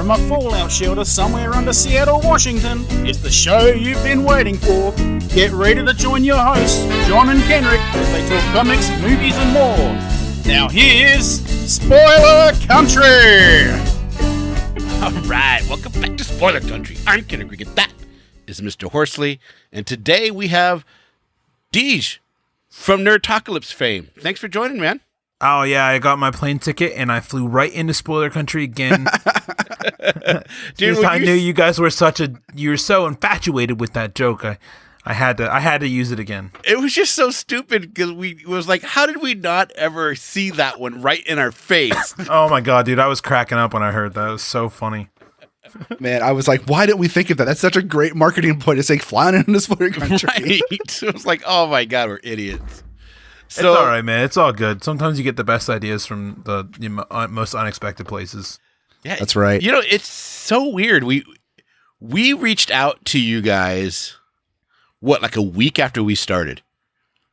from a fallout shelter somewhere under Seattle, Washington, it's the show you've been waiting for. Get ready to join your hosts, John and Kenrick, as they talk comics, movies, and more. Now here's Spoiler Country! Alright, welcome back to Spoiler Country. I'm Kenrick, and that is Mr. Horsley, and today we have Deej from Nerdtalkalypse fame. Thanks for joining, man. Oh, yeah, I got my plane ticket, and I flew right into Spoiler Country again. Dude, I knew you guys were you were so infatuated with that joke. I had to use it again. It was just so stupid, because it was like, how did we not ever see that one right in our face? Oh, my God, dude, I was cracking up when I heard that. It was so funny. Man, I was like, why didn't we think of that? That's such a great marketing point to say flying into Spoiler Country. Right? It was like, oh, my God, we're idiots. So, it's all right, man. It's all good. Sometimes you get the best ideas from the most unexpected places. Yeah, that's right. You know, it's so weird. We reached out to you guys, like a week after we started?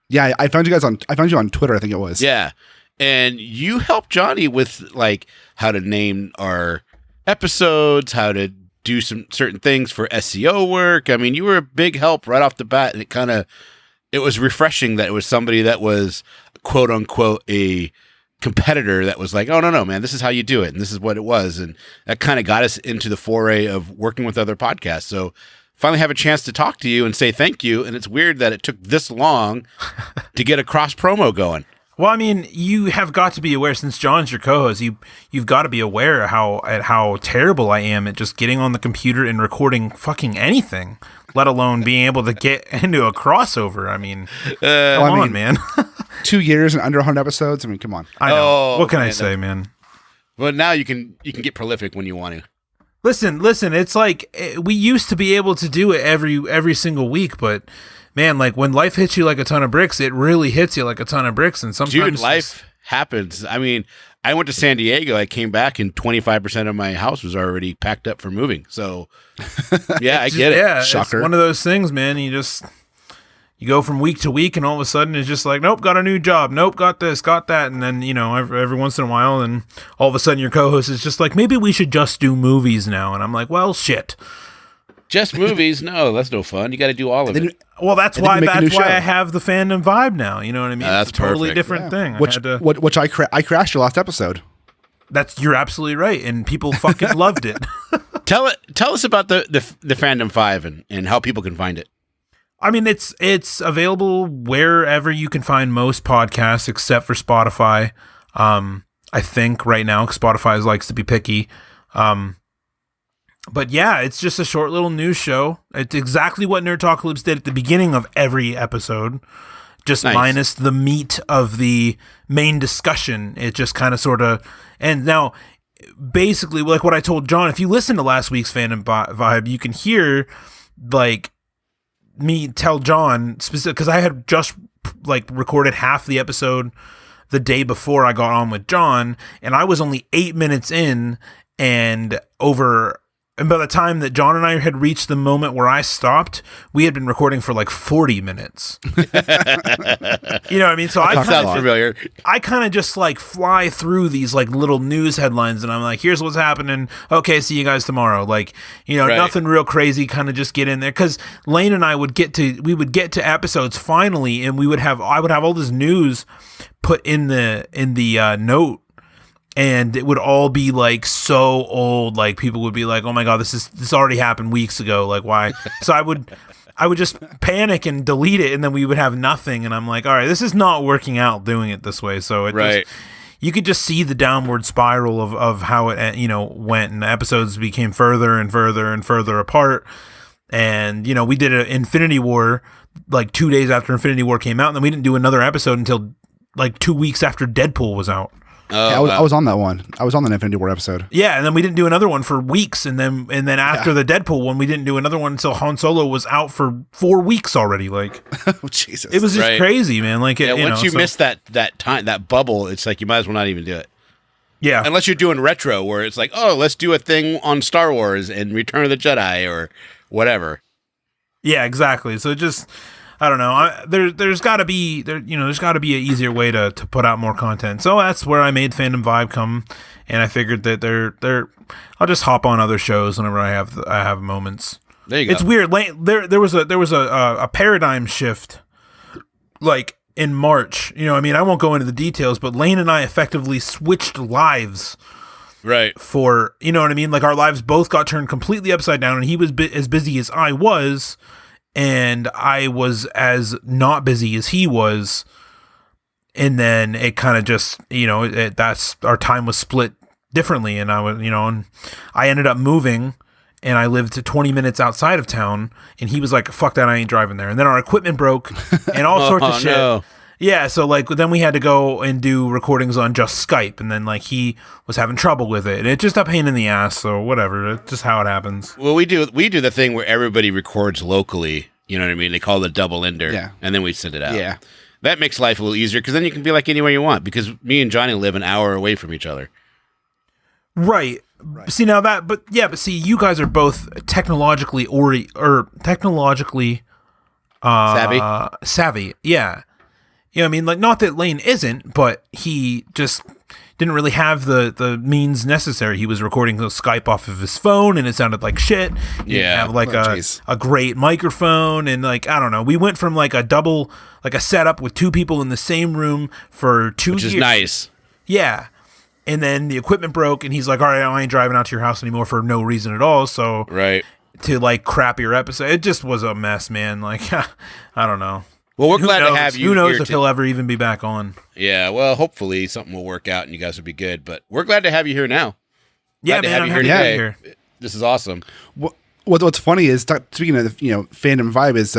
Yeah, I found you on Twitter, I think it was. Yeah, and you helped Johnny with like how to name our episodes, how to do some certain things for SEO work. I mean, you were a big help right off the bat, and it was refreshing that it was somebody that was, quote unquote, a competitor that was like, oh, no, man, this is how you do it. And this is what it was. And that kind of got us into the foray of working with other podcasts. So finally have a chance to talk to you and say thank you. And it's weird that it took this long to get a cross promo going. Well, I mean, you have got to be aware, since John's your co-host, you've got to be aware at how terrible I am at just getting on the computer and recording fucking anything, let alone being able to get into a crossover. I mean, come on, man. 2 years and under 100 episodes. I mean, come on. I know. What can I say, man? Well, now you can get prolific when you want to. Listen. It's like we used to be able to do it every single week, but man, like when life hits you like a ton of bricks, it really hits you like a ton of bricks. And sometimes, dude, life happens. I mean, I went to San Diego. I came back, and 25% of my house was already packed up for moving. So, yeah, I get it. Yeah, Shocker. It's one of those things, man. You go from week to week, and all of a sudden it's just like, nope, got a new job. Nope, got this, got that. And then, every once in a while, and all of a sudden your co-host is just like, maybe we should just do movies now. And I'm like, well, shit. Just movies? No, that's no fun. You got to do all of it. Well, that's why I have the fandom vibe now. You know what I mean? That's it's a totally perfect. different thing. Which I crashed your last episode. You're absolutely right, and people fucking loved it. Tell us about the Fandom 5 and how people can find it. I mean, it's available wherever you can find most podcasts, except for Spotify. I think right now, 'cause Spotify likes to be picky. But yeah, it's just a short little news show. It's exactly what Nerdtalkalypse did at the beginning of every episode, just nice. Minus the meat of the main discussion. It just kind of sort of, and now basically like what I told John, if you listen to last week's Fandom Vibe, you can hear like me tell John specific, because I had just like recorded half the episode the day before I got on with John, and I was only 8 minutes in, and by the time that John and I had reached the moment where I stopped, we had been recording for like 40 minutes. You know what I mean? So I kind of just like fly through these like little news headlines, and I'm like, here's what's happening. Okay, see you guys tomorrow. Like, right. Nothing real crazy, kind of just get in there. Because Lane and I would get to episodes finally, and I would have all this news put in the note. And it would all be like so old, like people would be like, "Oh my god, this already happened weeks ago." Like, why? So I would just panic and delete it, and then we would have nothing. And I'm like, "All right, this is not working out doing it this way." So you could just see the downward spiral of how it went, and the episodes became further and further and further apart. And we did an Infinity War like 2 days after Infinity War came out, and then we didn't do another episode until like 2 weeks after Deadpool was out. Yeah, I was on that one. I was on the Infinity War episode. Yeah, and then we didn't do another one for weeks, and then after the Deadpool one, we didn't do another one until Han Solo was out for 4 weeks already. Like, oh, Jesus, it was just crazy, man. Like, once you miss that time, that bubble, it's like you might as well not even do it. Yeah, unless you're doing retro, where it's like, oh, let's do a thing on Star Wars and Return of the Jedi or whatever. Yeah, exactly. So just I don't know. There's got to be there's got to be an easier way to put out more content. So that's where I made Fandom Vibe come, and I figured that I'll just hop on other shows whenever I have moments. There you go. It's weird. There was a paradigm shift, like in March. I mean, I won't go into the details, but Lane and I effectively switched lives. Right. For, you know what I mean? Like, our lives both got turned completely upside down, and he was as busy as I was, and I was as not busy as he was. And then it kind of just, that's our time was split differently. And I was, and I ended up moving, and I lived 20 minutes outside of town, and he was like, fuck that, I ain't driving there. And then our equipment broke and all sorts of shit. No. Yeah, so like then we had to go and do recordings on just Skype, and then like he was having trouble with it. It's just a pain in the ass, so whatever. It's just how it happens. Well, we do the thing where everybody records locally. You know what I mean? They call it a double ender, and then we send it out. Yeah, that makes life a little easier because then you can be like anywhere you want. Because me and Johnny live an hour away from each other. Right. See now but see, you guys are both technologically savvy. Yeah. I mean, like, not that Lane isn't, but he just didn't really have the means necessary. He was recording the Skype off of his phone, and it sounded like shit. He didn't have like a great microphone, and like, I don't know. We went from like a setup with two people in the same room for 2 years. Which is nice. Yeah. And then the equipment broke, and he's like, all right, I ain't driving out to your house anymore for no reason at all. So to like crap your episode, it just was a mess, man. Like, I don't know. Well, we're glad to have you. Who knows if he'll ever even be back on? Yeah, well, hopefully something will work out and you guys will be good. But we're glad to have you here now. Yeah, man, I'm happy to be here. This is awesome. What's funny is, speaking of Fandom Vibe, is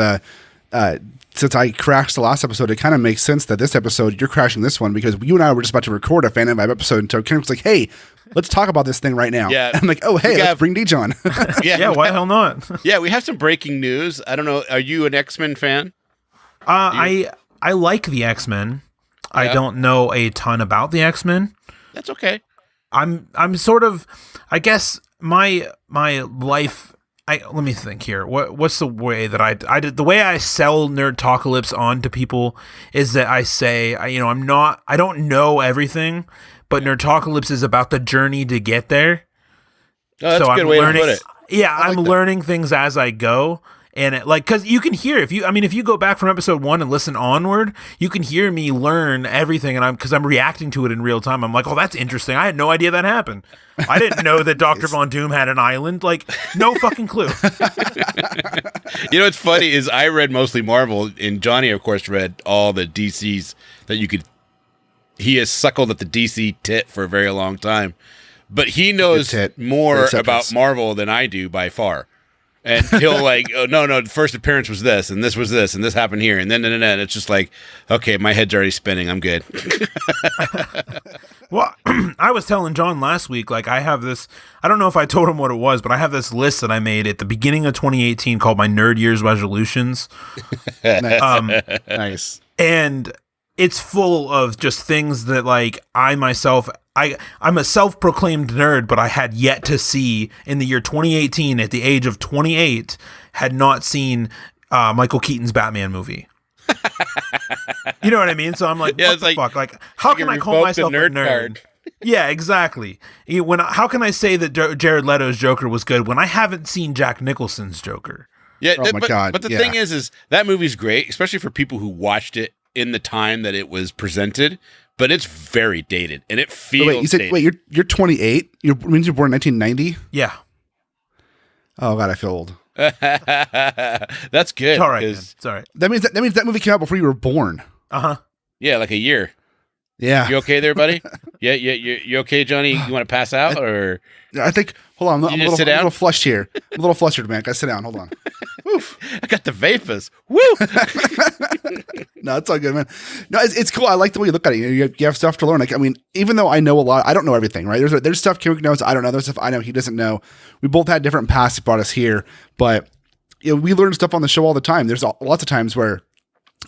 since I crashed the last episode, it kind of makes sense that this episode you're crashing this one because you and I were just about to record a Fandom Vibe episode, and so Ken was like, "Hey, let's talk about this thing right now." Yeah, I'm like, "Oh, hey, let's bring Deej on." Yeah, why the hell not? Yeah, we have some breaking news. I don't know. Are you an X-Men fan? I like the X-Men. Yeah. I don't know a ton about the X-Men. That's okay. I'm sort of, I guess my life. Let me think here. What's the way that I did? The way I sell Nerdtalkalypse on to people is that I say, I don't know everything, but Nerdtalkalypse is about the journey to get there. Oh, that's a good way to put it. Yeah, I'm learning things as I go. And because you can hear if you go back from episode 1 and listen onward, you can hear me learn everything, and because I'm reacting to it in real time. I'm like, oh, that's interesting. I had no idea that happened. I didn't know that Dr. Von Doom had an island. Like, no fucking clue. What's funny is I read mostly Marvel, and Johnny, of course, read all the DCs that you could. He has suckled at the DC tit for a very long time, but he knows more about Marvel than I do by far. And he'll like, oh, no, the first appearance was this, and this was this, and this happened here, and then it's just like, okay, my head's already spinning. I'm good. Well, I was telling John last week, like, I have this, I don't know if I told him what it was, but I have this list that I made at the beginning of 2018 called my Nerd Year's Resolutions. Nice. And it's full of just things that, like, I'm a self-proclaimed nerd, but I had yet to see in the year 2018 at the age of 28, had not seen Michael Keaton's Batman movie. You know what I mean? So I'm like, what the fuck? Like, how can I call myself a nerd? Yeah, exactly. How can I say that Jared Leto's Joker was good when I haven't seen Jack Nicholson's Joker? Yeah, but the thing is that movie's great, especially for people who watched it in the time that it was presented. But it's very dated, and it feels. You're 28. Means you're born in 1990. Yeah. Oh God, I feel old. That's good. It's all right. It's all right. That means that movie came out before you were born. Yeah, like a year. Yeah. You okay there, buddy? Yeah. You okay, Johnny? You want to pass out or? I think. Hold on. I'm a little flushed here. I'm a little flustered, man. Gotta sit down. Hold on. Oof. I got the vapors. Woo! No, it's all good, man. No, it's cool. I like the way you look at it. You have stuff to learn. Like, I mean, even though I know a lot, I don't know everything, right? There's stuff Kendrick knows I don't know. There's stuff I know he doesn't know. We both had different paths that brought us here, but we learn stuff on the show all the time. There's lots of times where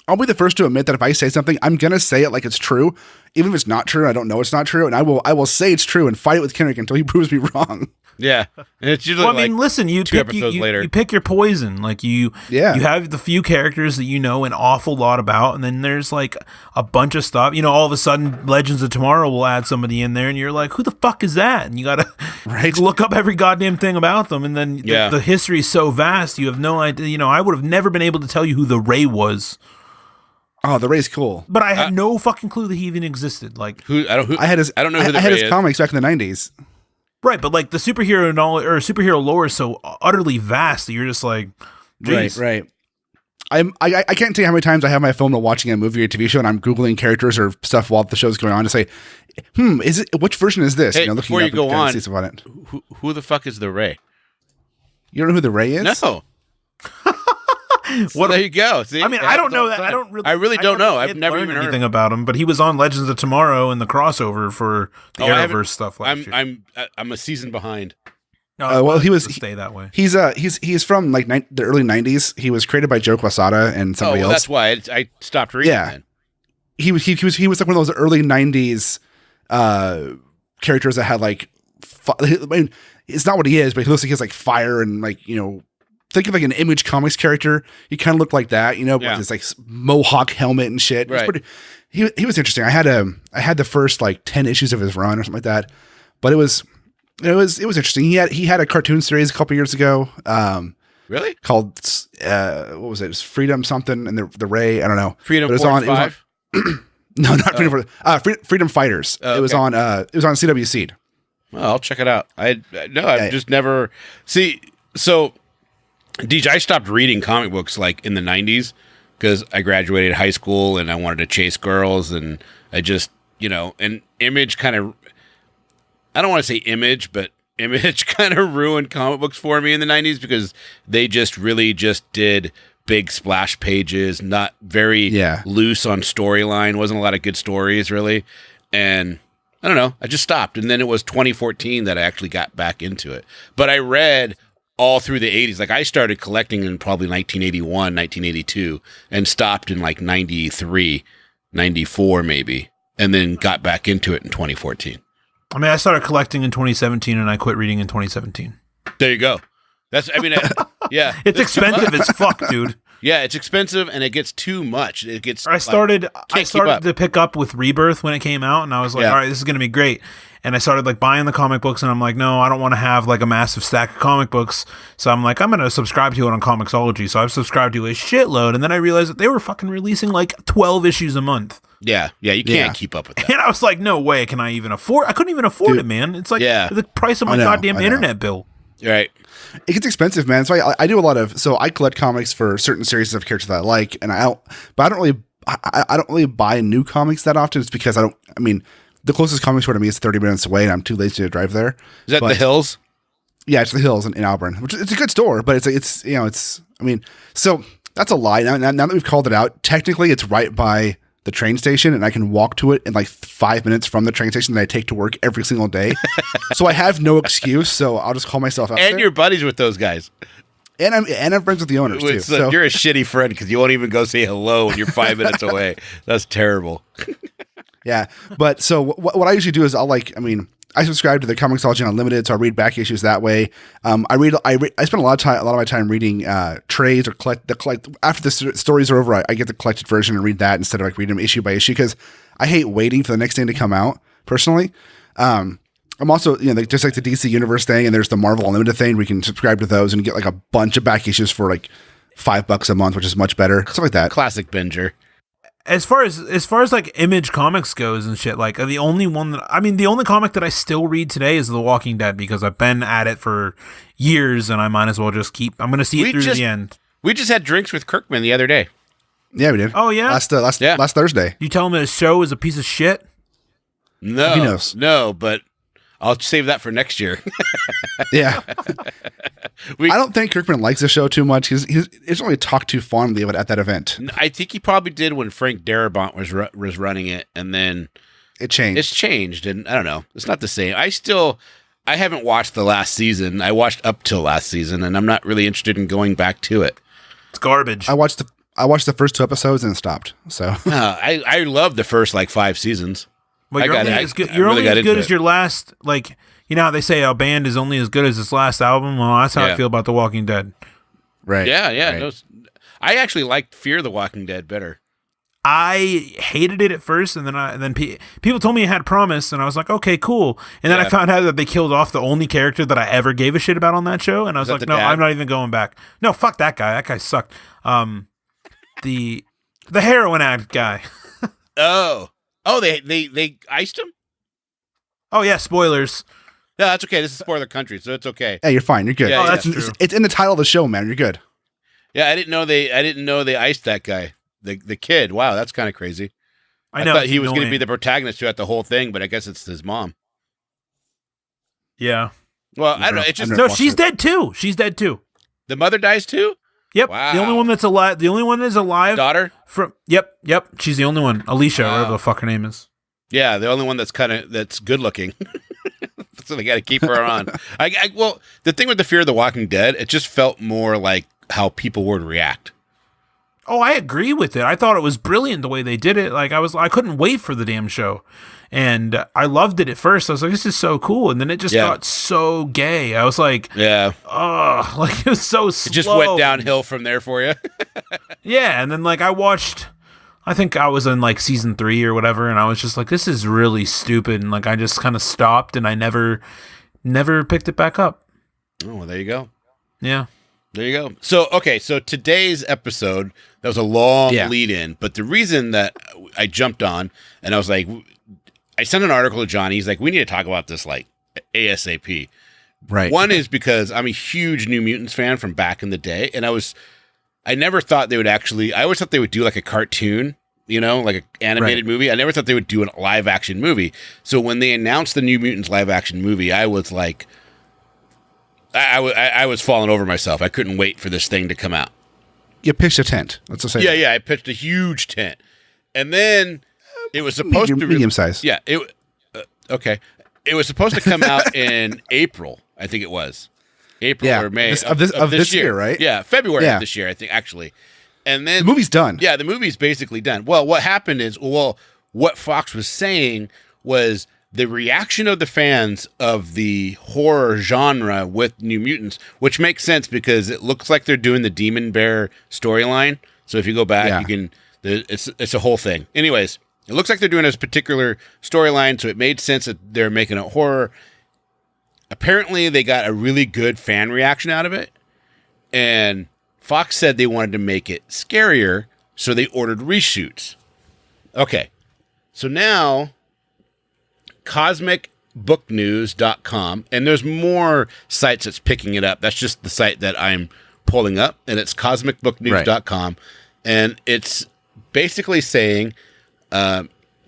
I'll be the first to admit that if I say something, I'm gonna say it like it's true, even if it's not true. I don't know it's not true, and I will say it's true and fight it with Kendrick until he proves me wrong. Yeah, and it's usually Well, I mean, listen, you two pick episodes later. you pick your poison. Like you have the few characters that you know an awful lot about, and then there's like a bunch of stuff. You know, all of a sudden, Legends of Tomorrow will add somebody in there, and you're like, who the fuck is that? And you gotta look up every goddamn thing about them, and then the history is so vast, you have no idea. You know, I would have never been able to tell you who the Ray was. Oh, the Ray's cool. But I had no fucking clue that he even existed. Like, I don't know who the I had Ray his is. comics back in the 90s. right, but like the superhero superhero lore is so utterly vast that you're just like, geez. Right. I can't tell you how many times I have my phone while watching a movie or TV show and I'm Googling characters or stuff while the show's going on to say, which version is this? Hey, looking before you go on, about it. who the fuck is the Ray? You don't know who the Ray is? No. Well, there you go. See, I mean, I don't know that. I really don't know. I've never even heard anything about him, but he was on Legends of Tomorrow in the crossover for the Arrowverse stuff last year. I'm a season behind. No, well, he was stay that way. He's from like the early 90s. He was created by Joe Quesada and somebody else. That's why I stopped reading. Yeah, then. He was like one of those early 90s characters that had like. I mean, it's not what he is, but he looks like he has like fire and like think of like an Image Comics character. He kind of looked like that, with his like mohawk helmet and shit. Right. He was interesting. I had the first like 10 issues of his run or something like that, but it was interesting. He had a cartoon series a couple years ago. Really? Called what was it? It was Freedom something and the Ray. I don't know. Freedom 45? No, not Freedom. Freedom Fighters. Oh, okay. It was on CW Seed. Well, I'll check it out. I've just never see. So, Deej, I stopped reading comic books like in the 90s because I graduated high school and I wanted to chase girls, and I just and Image kind of. I don't want to say Image, but Image kind of ruined comic books for me in the 90s because they really did big splash pages, not very loose on storyline. Wasn't a lot of good stories really, and I don't know. I just stopped, and then it was 2014 that I actually got back into it. But I read all through the 80s. Like I started collecting in probably 1981, 1982, and stopped in like 93, 94 maybe, and then got back into it in 2014. I mean, I started collecting in 2017, and I quit reading in 2017. There you go. Yeah. It's expensive as fuck, dude. Yeah, it's expensive and it gets too much. It gets. I started to pick up with Rebirth when it came out, and I was like, all right, this is going to be great. And I started like buying the comic books, and I'm like, no, I don't want to have like a massive stack of comic books. So I'm like, I'm going to subscribe to it on Comixology. So I've subscribed to a shitload, and then I realized that they were fucking releasing like 12 issues a month. Yeah, you can't keep up with that. And I was like, no way, can I even afford? I couldn't even afford it, man. It's like the price of my goddamn internet bill. Right. It gets expensive, man. So I do a lot of. So I collect comics for certain series of characters that I like, and I don't really buy new comics that often. It's because I mean, the closest comic store to me is 30 minutes away, and I'm too lazy to drive there. Is that the Hills? Yeah, it's the Hills in Auburn, which it's a good store, but it's I mean, so that's a lie. Now that we've called it out, technically it's right by the train station, and I can walk to it in like 5 minutes from the train station that I take to work every single day. So I have no excuse. So I'll just call myself out. And you're buddies with those guys. And I'm friends with the owners too. So you're a shitty friend because you won't even go say hello when you're 5 minutes away. That's terrible. Yeah, but so what I usually do is I subscribe to the Comixology Unlimited, so I read back issues that way. I spend a lot of my time reading trades or collect after the stories are over. I get the collected version and read that instead of like reading them issue by issue because I hate waiting for the next thing to come out. Personally, I'm also just like the DC Universe thing, and there's the Marvel Unlimited thing. We can subscribe to those and get like a bunch of back issues for like $5 a month, which is much better. Stuff like that. Classic binger. As far as like Image Comics goes and shit, like the only comic that I still read today is The Walking Dead because I've been at it for years and I might as well just I'm going to see it through the end. We just had drinks with Kirkman the other day. Yeah, we did. Oh yeah, last Thursday. You tell him his show is a piece of shit? No, he knows. No, but I'll save that for next year. Yeah. I don't think Kirkman likes the show too much. He doesn't really talk too fondly of it at that event. I think he probably did when Frank Darabont was running it, and then it changed. It's changed, and I don't know. It's not the same. I haven't watched the last season. I watched up till last season, and I'm not really interested in going back to it. It's garbage. I watched the first 2 episodes and stopped. So I love the first like 5 seasons. Well, you're only as good as your last, like, You know how they say a band is only as good as its last album? Well, that's how I feel about The Walking Dead. Right. Yeah. Right. I actually liked Fear the Walking Dead better. I hated it at first, and then people told me it had promise, and I was like, okay, cool. And then I found out that they killed off the only character that I ever gave a shit about on that show, and I was like, no, dad? I'm not even going back. No, fuck that guy. That guy sucked. The heroin addict guy. Oh, they iced him? Oh yeah, spoilers. No, that's okay. This is spoiler country, so it's okay. Hey, you're fine. You're good. Yeah, that's true. It's in the title of the show, man. You're good. Yeah, I didn't know they iced that guy. The kid. Wow, that's kind of crazy. I know. thought he was going to be the protagonist throughout the whole thing, but I guess it's his mom. Yeah. Well, I don't know. It's just No, she's dead too. She's dead too. the mother dies too. Yep. Wow. The only one that's alive. The only one that's alive. Daughter. Yep. She's the only one. Alicia, Wow. whatever the fuck her name is. Yeah, the only one that's good looking. So they got to keep her on. Well, the thing with the Fear of the Walking Dead, it just felt more like how people would react. Oh, I agree with it. I thought it was brilliant the way they did it. Like I couldn't wait for the damn show, and I loved it at first. I was like, this is so cool, and then it just got so gay. I was like, oh, like it was so slow. It just went downhill from there for you. Yeah, and then like I think I was in like season 3 or whatever, and I was just like, this is really stupid, and like I just kind of stopped, and I never picked it back up. Oh, well, there you go. Yeah. There you go. So today's episode, that was a long lead in, but the reason that I jumped on and I was like, I sent an article to Johnny. He's like, we need to talk about this like ASAP. Right. One is because I'm a huge New Mutants fan from back in the day. And I never thought they would I always thought they would do like a cartoon, like an animated movie. I never thought they would do a live action movie. So when they announced the New Mutants live action movie, I was like, I was falling over myself. I couldn't wait for this thing to come out. You pitched a tent. Let's just say. Yeah. I pitched a huge tent, and then it was supposed to medium size. Yeah. Okay. It was supposed to come out in April. I think it was April or May of this year, right? Yeah, February of this year. I think actually, and then the movie's done. Yeah, the movie's basically done. Well, what happened is, what Fox was saying was, the reaction of the fans of the horror genre with New Mutants, which makes sense because it looks like they're doing the Demon Bear storyline. So if you go back, you can. It's a whole thing. Anyways, it looks like they're doing this particular storyline, so it made sense that they're making it horror. Apparently, they got a really good fan reaction out of it, and Fox said they wanted to make it scarier, so they ordered reshoots. Okay, so now cosmicbooknews.com, and there's more sites that's picking it up. That's just the site that I'm pulling up, and it's cosmicbooknews.com, and it's basically saying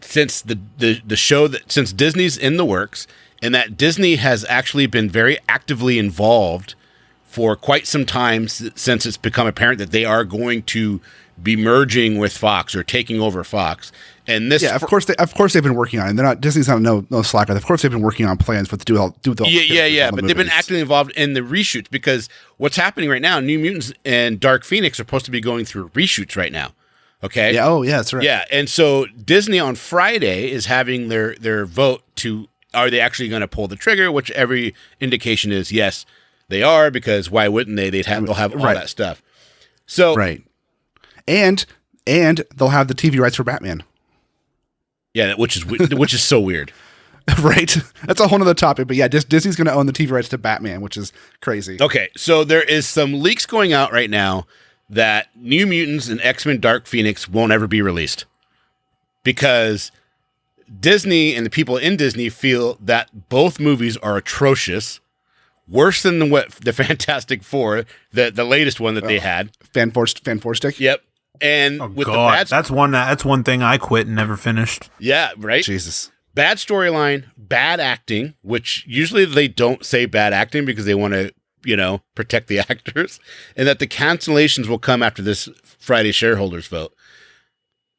since the show since Disney's in the works, and that Disney has actually been very actively involved for quite some time since it's become apparent that they are going to be merging with Fox or taking over Fox. And this, of course they've been working on it. They're not, Disney's not no slacker. Of course they've been working on plans with do all but they've been actively involved in the reshoots, because what's happening right now, New Mutants and Dark Phoenix are supposed to be going through reshoots right now. Okay. Yeah. Oh, yeah. That's right. Yeah, and so Disney on Friday is having their vote to, are they actually going to pull the trigger? Which every indication is yes, they are, because why wouldn't they? They'll have all that stuff. So and they'll have the TV rights for Batman. Yeah, which is so weird. Right. That's a whole other topic. But yeah, Disney's going to own the TV rights to Batman, which is crazy. Okay, so there is some leaks going out right now that New Mutants and X-Men Dark Phoenix won't ever be released, because Disney and the people in Disney feel that both movies are atrocious, worse than the Fantastic Four, the latest one that they had. Fan Four Stick? Yep. And the bad, that's one thing I quit and never finished. Yeah, right? Jesus. Bad storyline, bad acting, which usually they don't say bad acting because they want to, protect the actors, and that the cancellations will come after this Friday shareholders vote.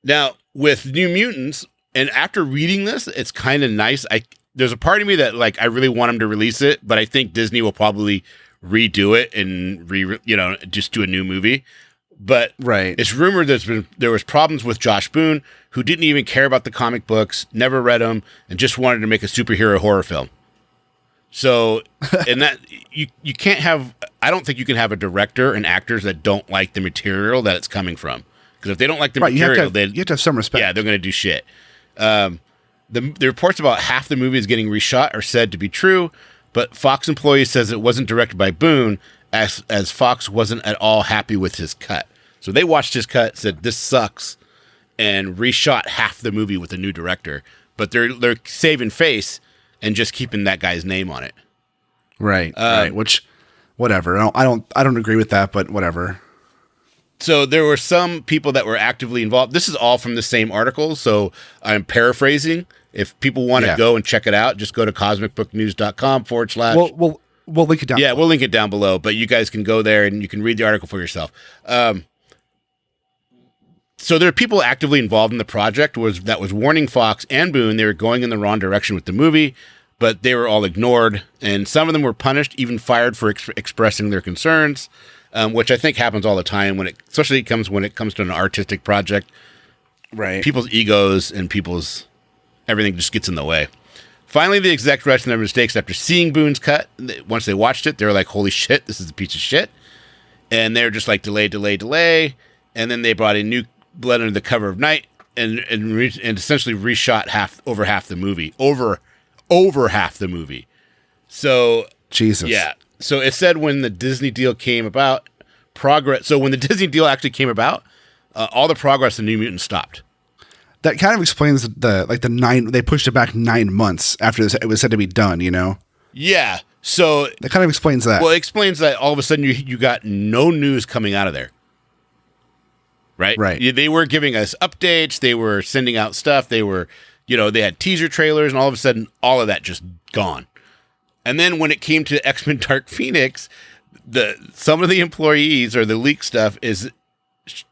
Now, with New Mutants, and after reading this, it's kind of nice. There's a part of me that I really want them to release it, but I think Disney will probably redo it and just do a new movie. But it's rumored there was problems with Josh Boone, who didn't even care about the comic books, never read them, and just wanted to make a superhero horror film. So, and that you can't have. I don't think you can have a director and actors that don't like the material that it's coming from. Because if they don't like the material, you have to have some respect. Yeah, they're going to do shit. The reports about half the movie is getting reshot are said to be true, but Fox employees says it wasn't directed by Boone, as Fox wasn't at all happy with his cut. So they watched his cut, said this sucks, and reshot half the movie with a new director. But they're saving face and just keeping that guy's name on it. Right. Right. Which, whatever. I don't agree with that, but whatever. So there were some people that were actively involved. This is all from the same article, so I'm paraphrasing. If people want to go and check it out, just go to cosmicbooknews.com /. We'll link it down. Yeah, we'll link it down below, but you guys can go there and you can read the article for yourself. So there are people actively involved in the project that was warning Fox and Boone they were going in the wrong direction with the movie, but they were all ignored, and some of them were punished, even fired for expressing their concerns, which I think happens all the time especially when it comes to an artistic project. Right. People's egos and everything just gets in the way. Finally, the execs realized their mistakes after seeing Boone's cut. Once they watched it, they were like, "Holy shit, this is a piece of shit," and they're just like, delay, and then they brought in new blood under the cover of night and essentially reshot over half the movie. Over half the movie. So Jesus. Yeah. So it said when the Disney deal came about, when the Disney deal actually came about, all the progress in New Mutants stopped. That kind of explains they pushed it back 9 months after it was said to be done, you know? Yeah. So that kind of explains that. Well, it explains that all of a sudden you got no news coming out of there. Right? Right. They were giving us updates. They were sending out stuff. They were, they had teaser trailers, and all of a sudden, all of that just gone. And then when it came to X-Men Dark Phoenix, some of the employees or the leak stuff is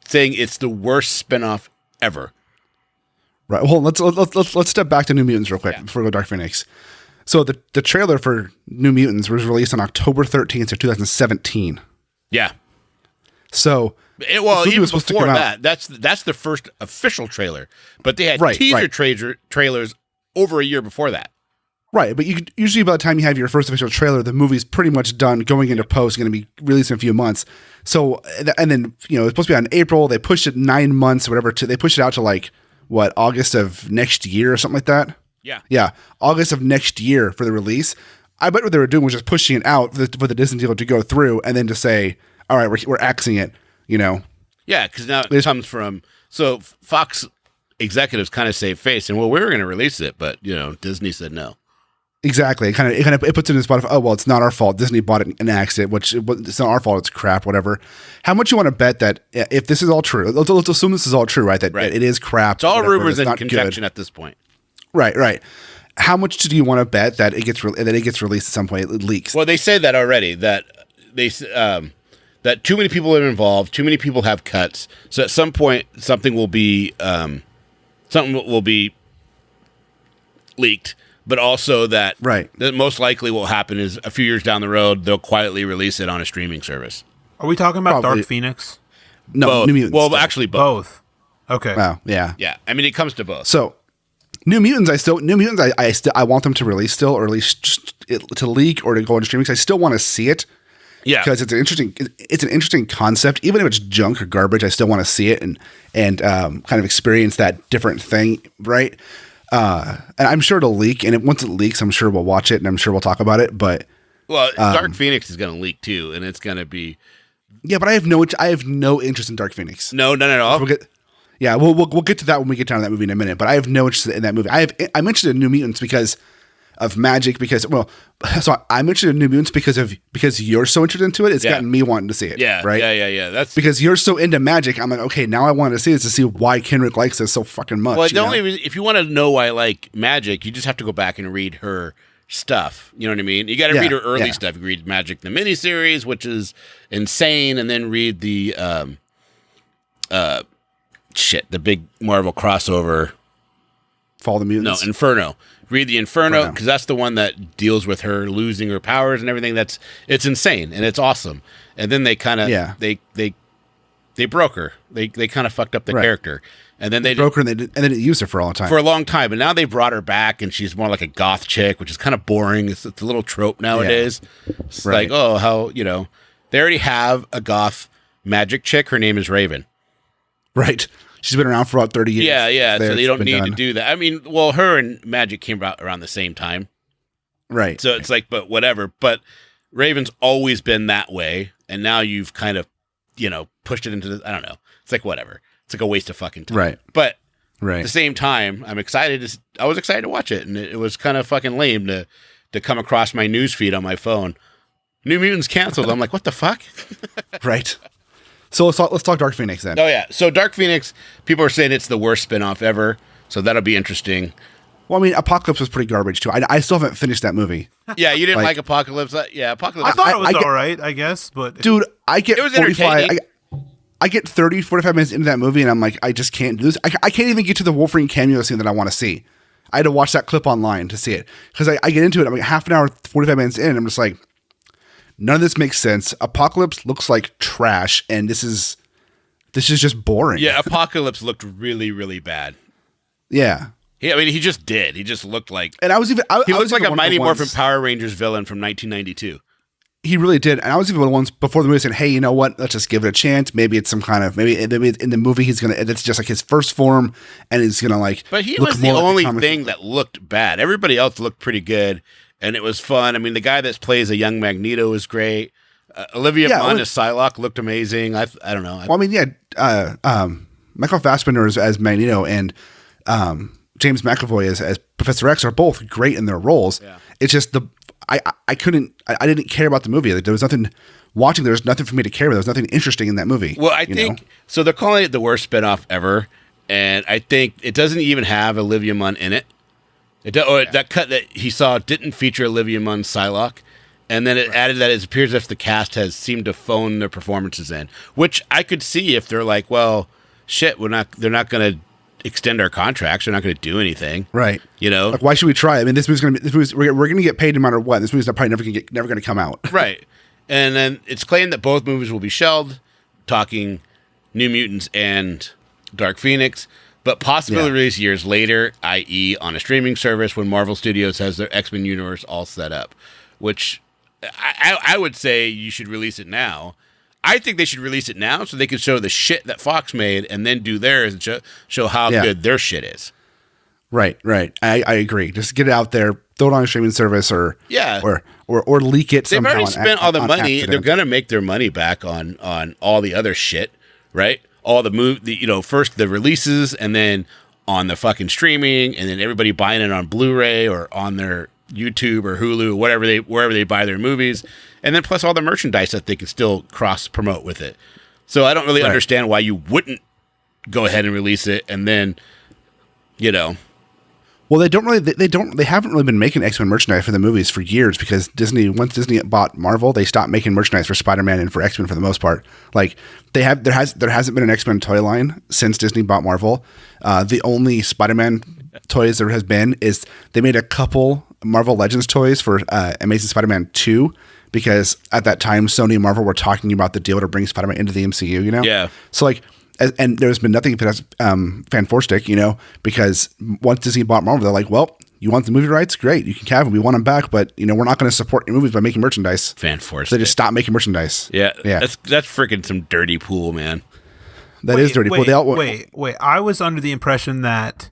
saying it's the worst spinoff ever. Right. Well, let's step back to New Mutants real quick before we go to Dark Phoenix. So the trailer for New Mutants was released on October 13th of 2017. Yeah. So even before that, that's the first official trailer. But they had teaser trailers over a year before that. Right, but usually by the time you have your first official trailer, the movie's pretty much done, going into post, going to be released in a few months. So, and then, it's supposed to be on April. They pushed it 9 months or whatever. They pushed it out to August of next year or something like that? Yeah. Yeah, August of next year for the release. I bet what they were doing was just pushing it out for the Disney deal to go through and then to say, all right, we're axing it, Yeah, because now it comes from, so Fox executives kind of saved face and, we were going to release it, but, Disney said no. Exactly. It puts it in the spot of, oh, well, it's not our fault. Disney bought it and axed it, which it's not our fault. It's crap, whatever. How much you want to bet that if this is all true, let's assume this is all true, right? That it is crap. It's all rumors and conjecture at this point. Right. How much do you want to bet that it gets released at some point? It leaks. Well, they say that already, that that too many people are involved, too many people have cuts. So at some point, something will be leaked. But also that most likely what will happen is a few years down the road, they'll quietly release it on a streaming service. Are we talking about Dark Phoenix? No, both. New Mutants. Well, actually both. Okay. Wow. Yeah. Yeah. I mean, it comes to both. So New Mutants, I want them to release still, or at least just to leak or to go on streaming. I still want to see it. Yeah. Because it's an interesting concept. Even if it's junk or garbage, I still want to see it and kind of experience that different thing. Right. And I'm sure it'll leak, and once it leaks, I'm sure we'll watch it, and I'm sure we'll talk about it. But Dark Phoenix is going to leak too, and it's going to be but I have no interest in Dark Phoenix. No, none at all. We'll get to that when we get down to that movie in a minute. But I have no interest in that movie. I'm interested in New Mutants because of magic. I'm interested in New Mutants because you're so interested into it. It's gotten me wanting to see it. Yeah, right. Yeah. That's because you're so into magic. I'm like, okay, now I want to see this to see why Kendrick likes this so fucking much. Well, if you want to know why I like magic, you just have to go back and read her stuff. You know what I mean? You got to read her early stuff. You read Magic the miniseries, which is insane, and then read the the big Marvel crossover. Fall of the Mutants. No, Inferno. Read the Inferno because that's the one that deals with her losing her powers and everything. It's insane and it's awesome. And then they kind of they They broke her. They kind of fucked up the character, and then they broke her, and they didn't use her for a long time. For a long time, and now they brought her back, and she's more like a goth chick, which is kind of boring. It's a little trope nowadays. Yeah. It's like, oh, how they already have a goth magic chick. Her name is Raven. Right. She's been around for about 30 years. Yeah. So they don't need to do that. I mean, well, her and magic came out around the same time. Right. So it's like, but whatever. But Raven's always been that way, and now you've kind of pushed it into the, I don't know. It's like, whatever. It's like a waste of fucking time. Right. But at the same time, I was excited to watch it, and it was kind of fucking lame to come across my news feed on my phone. New Mutants canceled. I'm like, what the fuck? Right. So let's talk Dark Phoenix then. Oh yeah. So Dark Phoenix, people are saying it's the worst spinoff ever. So that'll be interesting. Well, I mean, Apocalypse was pretty garbage too. I still haven't finished that movie. Yeah, you didn't like Apocalypse. Yeah, Apocalypse. I thought it was all right, I guess. But dude, it was 45. entertaining. I get 30, 45 minutes into that movie, and I'm like, I just can't do this. I can't even get to the Wolverine cameo scene that I want to see. I had to watch that clip online to see it because I get into it. I'm like half an hour, 45 minutes in, and I'm just like, none of this makes sense. Apocalypse looks like trash, and this is just boring. Yeah, Apocalypse looked really, really bad. Yeah. I mean, he just did. He just looked like, and he looks like a Mighty Morphin Power Rangers villain from 1992. He really did. And I was even the ones before the movie saying, hey, you know what? Let's just give it a chance. Maybe it's some kind of, maybe in the movie it's just like his first form, and he's going to like. But he was the only thing that looked bad. Everybody else looked pretty good, and it was fun. I mean, the guy that plays a young Magneto is great. Olivia Munn as Psylocke looked amazing. I don't know. Well, I mean, Michael Fassbender as Magneto and James McAvoy as Professor X are both great in their roles. Yeah. It's just I didn't care about the movie. Like, there was nothing watching. There was nothing for me to care about. There was nothing interesting in that movie. Well, I think so. They're calling it the worst spinoff ever, and I think it doesn't even have Olivia Munn in it. That cut that he saw didn't feature Olivia Munn's Psylocke, and then it added that it appears as if the cast has seemed to phone their performances in, which I could see if they're like, well, shit, they're not going to extend our contracts. They're not going to do anything, right? Like, why should we try? I mean, we're going to get paid no matter what. This movie's probably never going to come out, right? And then it's claimed that both movies will be shelved, talking New Mutants and Dark Phoenix, but possibly release years later, i.e., on a streaming service when Marvel Studios has their X-Men universe all set up. Which I would say you should release it now. I think they should release it now so they can show the shit that Fox made and then do theirs and show how good their shit is. Right. I agree. Just get it out there, throw it on a streaming service or leak it somehow. They've already spent all the money. Accident. They're going to make their money back on all the other shit, right? All the first the releases and then on the fucking streaming and then everybody buying it on Blu-ray or on their YouTube or Hulu, wherever they buy their movies. And then plus all the merchandise that they can still cross promote with it. So I don't really understand why you wouldn't go ahead and release it and then, Well, they haven't really been making X-Men merchandise for the movies for years because once Disney bought Marvel, they stopped making merchandise for Spider-Man and for X-Men for the most part. Like there hasn't been an X-Men toy line since Disney bought Marvel. The only Spider-Man toys there has been is they made a couple Marvel Legends toys for Amazing Spider-Man 2 because at that time Sony and Marvel were talking about the deal to bring Spider-Man into the MCU, Yeah. So like, and there's been nothing fanforstic, because once Disney bought Marvel, they're like, well, you want the movie rights? Great. You can have them. We want them back, but we're not going to support your movies by making merchandise. Fanforstic. So they just stopped making merchandise. Yeah. That's freaking some dirty pool, man. That is dirty pool. Wait. I was under the impression that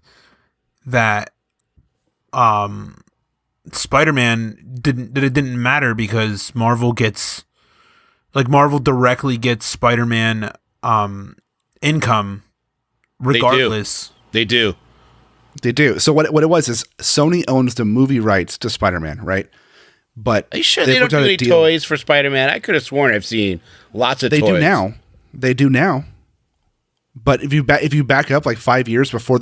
Spider-Man didn't matter because Marvel directly gets Spider-Man income regardless. They do. So what it was is Sony owns the movie rights to Spider-Man, right? But are you sure they don't do any toys for Spider-Man? I could have sworn I've seen lots of toys. They do now. But if you back up like 5 years before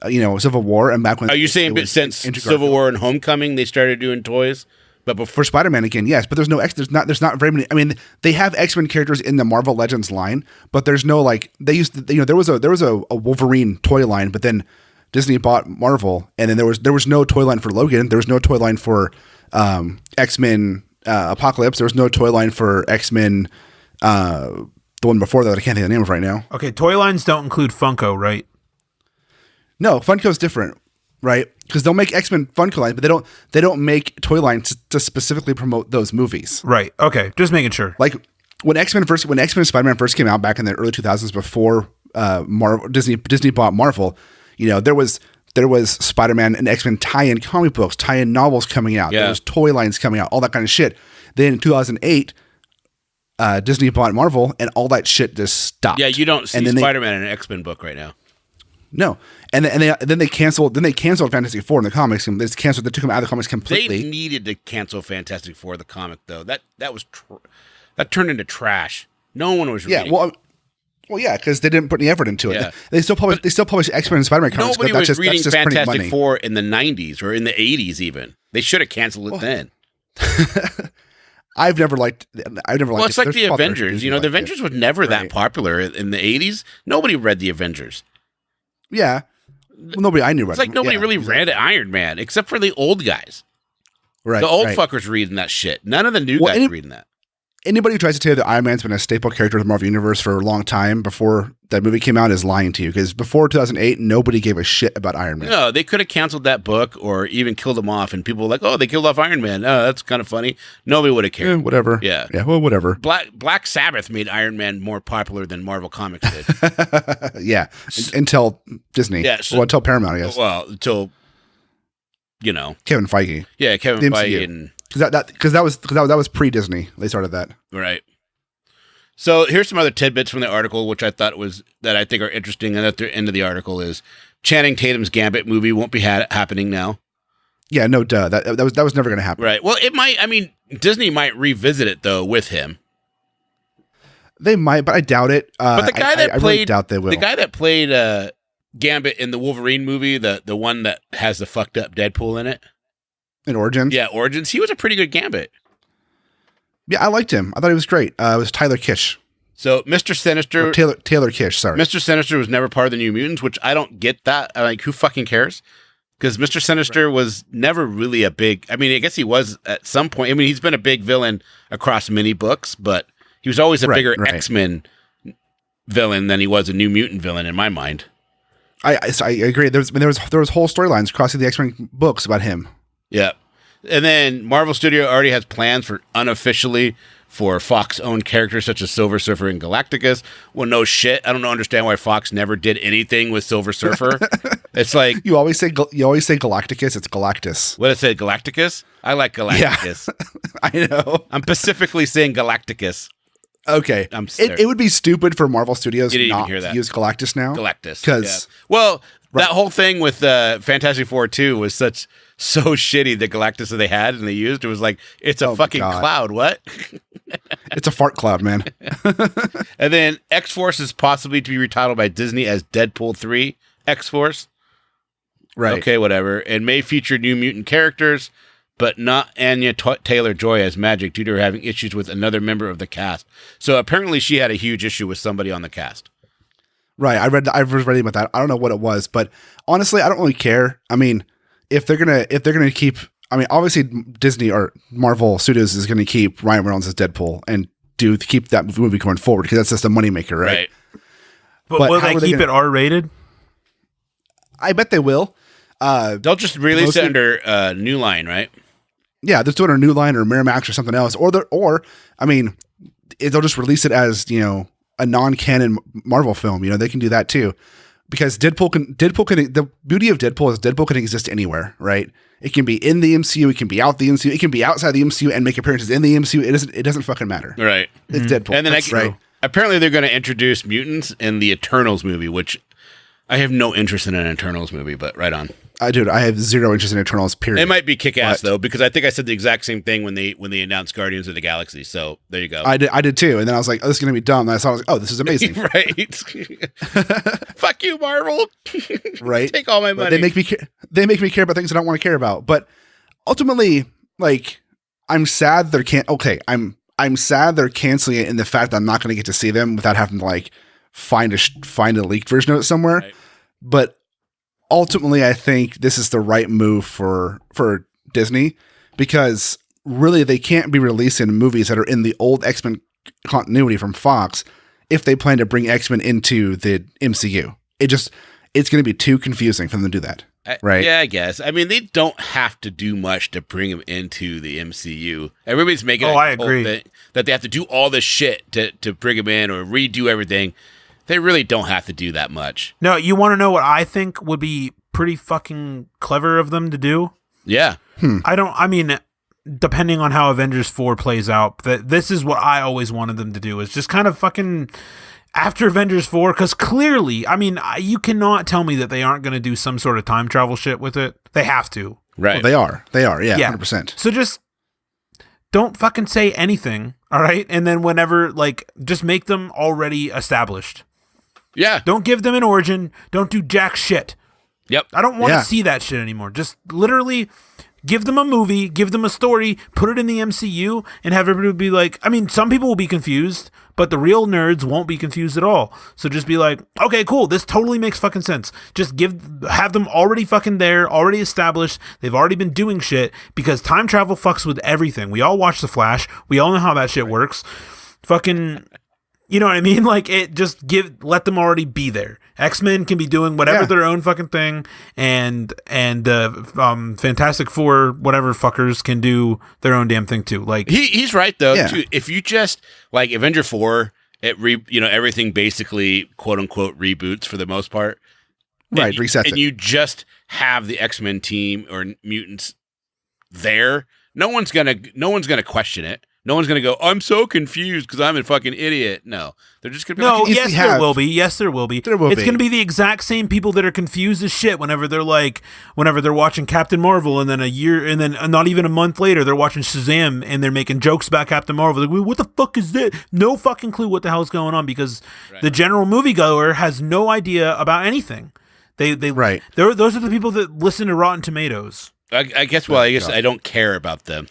Civil War and back when are you saying since Civil War and Homecoming they started doing toys? But before Spider-Man again, yes, but there's not very many. I mean, they have X-Men characters in the Marvel Legends line, but there's no like they used to, there was a Wolverine toy line, but then Disney bought Marvel, and then there was no toy line for Logan. There was no toy line for X-Men Apocalypse. There was no toy line for X-Men the one before that I can't think of the name of right now. Okay, toy lines don't include Funko, right? No, Funko's different, right? Because they'll make X-Men Funko lines, but they don't make toy lines to specifically promote those movies. Right. Okay, just making sure. Like when X-Men and Spider-Man first came out back in the early 2000s, before Disney bought Marvel, there was Spider-Man and X-Men tie-in comic books, tie-in novels coming out. Yeah. There was toy lines coming out, all that kind of shit. Then in 2008, Disney bought Marvel, and all that shit just stopped. Yeah, you don't see Spider-Man in an X-Men book right now. No, and then they canceled Fantastic Four in the comics, and they took them out of the comics completely. They needed to cancel Fantastic Four the comic though. That turned into trash. No one was reading. Well, yeah, because they didn't put any effort into it. Yeah. They still publish X-Men and Spider-Man comics. Nobody but was reading that's just Fantastic Four in the 90s or in the 80s even. They should have canceled it then. I've never liked. Well, it's like the Avengers. The Avengers was never that popular in the 80s. Nobody read the Avengers. Yeah. Well, nobody I knew read. It's like nobody really read Iron Man except for the old guys. Right. The old fuckers reading that shit. None of the new guys reading that. Anybody who tries to tell you that Iron Man's been a staple character of the Marvel Universe for a long time before that movie came out is lying to you, because before 2008, nobody gave a shit about Iron Man. No, they could have canceled that book or even killed him off, and people were like, oh, they killed off Iron Man. Oh, that's kind of funny. Nobody would have cared. Whatever. Yeah. Yeah, well, whatever. Black Sabbath made Iron Man more popular than Marvel Comics did. Yeah, until Disney. Yeah, well, until Paramount, I guess. Well, until, Kevin Feige. Yeah, Kevin Feige. And Because that was pre-Disney. They started that. Right. So here's some other tidbits from the article, which I thought that I think are interesting. And at the end of the article is Channing Tatum's Gambit movie won't be happening now. Yeah, no, duh. That was never going to happen. Right. Well, it might. I mean, Disney might revisit it though with him. They might, but I doubt it. But the guy that I really doubt they will. The guy that played Gambit in the Wolverine movie, the one that has the fucked up Deadpool in it. In Origins? Yeah, Origins. He was a pretty good Gambit. Yeah, I liked him. I thought he was great. It was Tyler Kish. So Mr. Sinister... Taylor Kish, sorry. Mr. Sinister was never part of the New Mutants, which I don't get that. Like, who fucking cares? Because Mr. Sinister was never really a big... I mean, I guess he was at some point. I mean, he's been a big villain across many books, but he was always a bigger X-Men villain than he was a New Mutant villain in my mind. I agree. There was whole storylines crossing the X-Men books about him. Yeah. And then Marvel Studio already has plans for unofficially for Fox-owned characters such as Silver Surfer and Galacticus. Well, no shit. I don't understand why Fox never did anything with Silver Surfer. It's like... You always say Galacticus. It's Galactus. What did I say? Galacticus? I like Galacticus. Yeah. I know. I'm specifically saying Galacticus. Okay. It would be stupid for Marvel Studios not to use Galactus now. Galactus. Because... Yeah. Well, that whole thing with Fantastic Four 2 was so shitty, the Galactus that they had and they used. It was like, it's a fucking cloud. What? It's a fart cloud, man. And then X-Force is possibly to be retitled by Disney as Deadpool 3 X-Force. Right. Okay, whatever. And may feature New Mutant characters, but not Anya Taylor-Joy as Magic due to her having issues with another member of the cast. So apparently she had a huge issue with somebody on the cast. Right. I was reading about that. I don't know what it was, but honestly, I don't really care. I mean, if they're gonna keep, I mean, obviously Disney or Marvel Studios is gonna keep Ryan Reynolds as Deadpool and keep that movie going forward because that's just a moneymaker, right? But will they keep it R-rated? I bet they will. They'll just release it under New Line, right? Yeah, they're doing a New Line or Miramax or something else, or I mean, they'll just release it as a non-canon Marvel film. They can do that too. Because Deadpool can, the beauty of Deadpool is Deadpool can exist anywhere, right? It can be in the MCU, it can be out the MCU, it can be outside the MCU and make appearances in the MCU. It doesn't fucking matter. Right. It's Deadpool. And then apparently they're going to introduce mutants in the Eternals movie, which I have no interest in an Eternals movie, but right on. Dude, I have zero interest in Eternals, period. It might be kick-ass, though, because I think I said the exact same thing when they announced Guardians of the Galaxy, so there you go. I did too, and then I was like, oh, this is going to be dumb, and I was like, oh, this is amazing. Right. Fuck you, Marvel. Right. Take all my money. But they make me care about things I don't want to care about, but ultimately, like, I'm sad I'm sad they're canceling it in the fact that I'm not going to get to see them without having to, like, find a leaked version of it somewhere, right. But ultimately, I think this is the right move for Disney because really they can't be releasing movies that are in the old X-Men continuity from Fox if they plan to bring X-Men into the MCU. It's going to be too confusing for them to do that. Right. Yeah, I guess. I mean, they don't have to do much to bring them into the MCU. Everybody's making I agree. That they have to do all this shit to bring them in or redo everything. They really don't have to do that much. No, you want to know what I think would be pretty fucking clever of them to do? Yeah. I mean, depending on how Avengers 4 plays out, this is what I always wanted them to do, is just kind of fucking... After Avengers 4, because clearly, I mean, you cannot tell me that they aren't going to do some sort of time travel shit with it. They have to. Right. Well, they are, yeah, 100%. So just don't fucking say anything, all right? And then whenever, just make them already established. Yeah. Don't give them an origin. Don't do jack shit. Yep. I don't want to see that shit anymore. Just literally... give them a movie, give them a story, put it in the MCU, and have everybody be like, I mean, some people will be confused, but the real nerds won't be confused at all. So just be like, okay, cool, this totally makes fucking sense. Just have them already fucking there, already established, they've already been doing shit, because time travel fucks with everything. We all watch The Flash, we all know how that shit works. Fucking... You know what I mean? Let them already be there. X-Men can be doing whatever their own fucking thing, and Fantastic Four, whatever fuckers, can do their own damn thing too. He's right though. Too. If you just Avenger 4, everything basically quote unquote reboots for the most part. Right, resets it. And you just have the X-Men team or mutants there. No one's gonna question it. No one's going to go, I'm so confused because I'm a fucking idiot. No. They're just going to be no, yes, there will be. Yes, there will be. There will it's going to be the exact same people that are confused as shit whenever they're watching Captain Marvel, and then not even a month later, they're watching Shazam and they're making jokes about Captain Marvel. Like, what the fuck is this? No fucking clue what the hell's going on, because the general moviegoer has no idea about anything. Those are the people that listen to Rotten Tomatoes. I guess I don't care about them.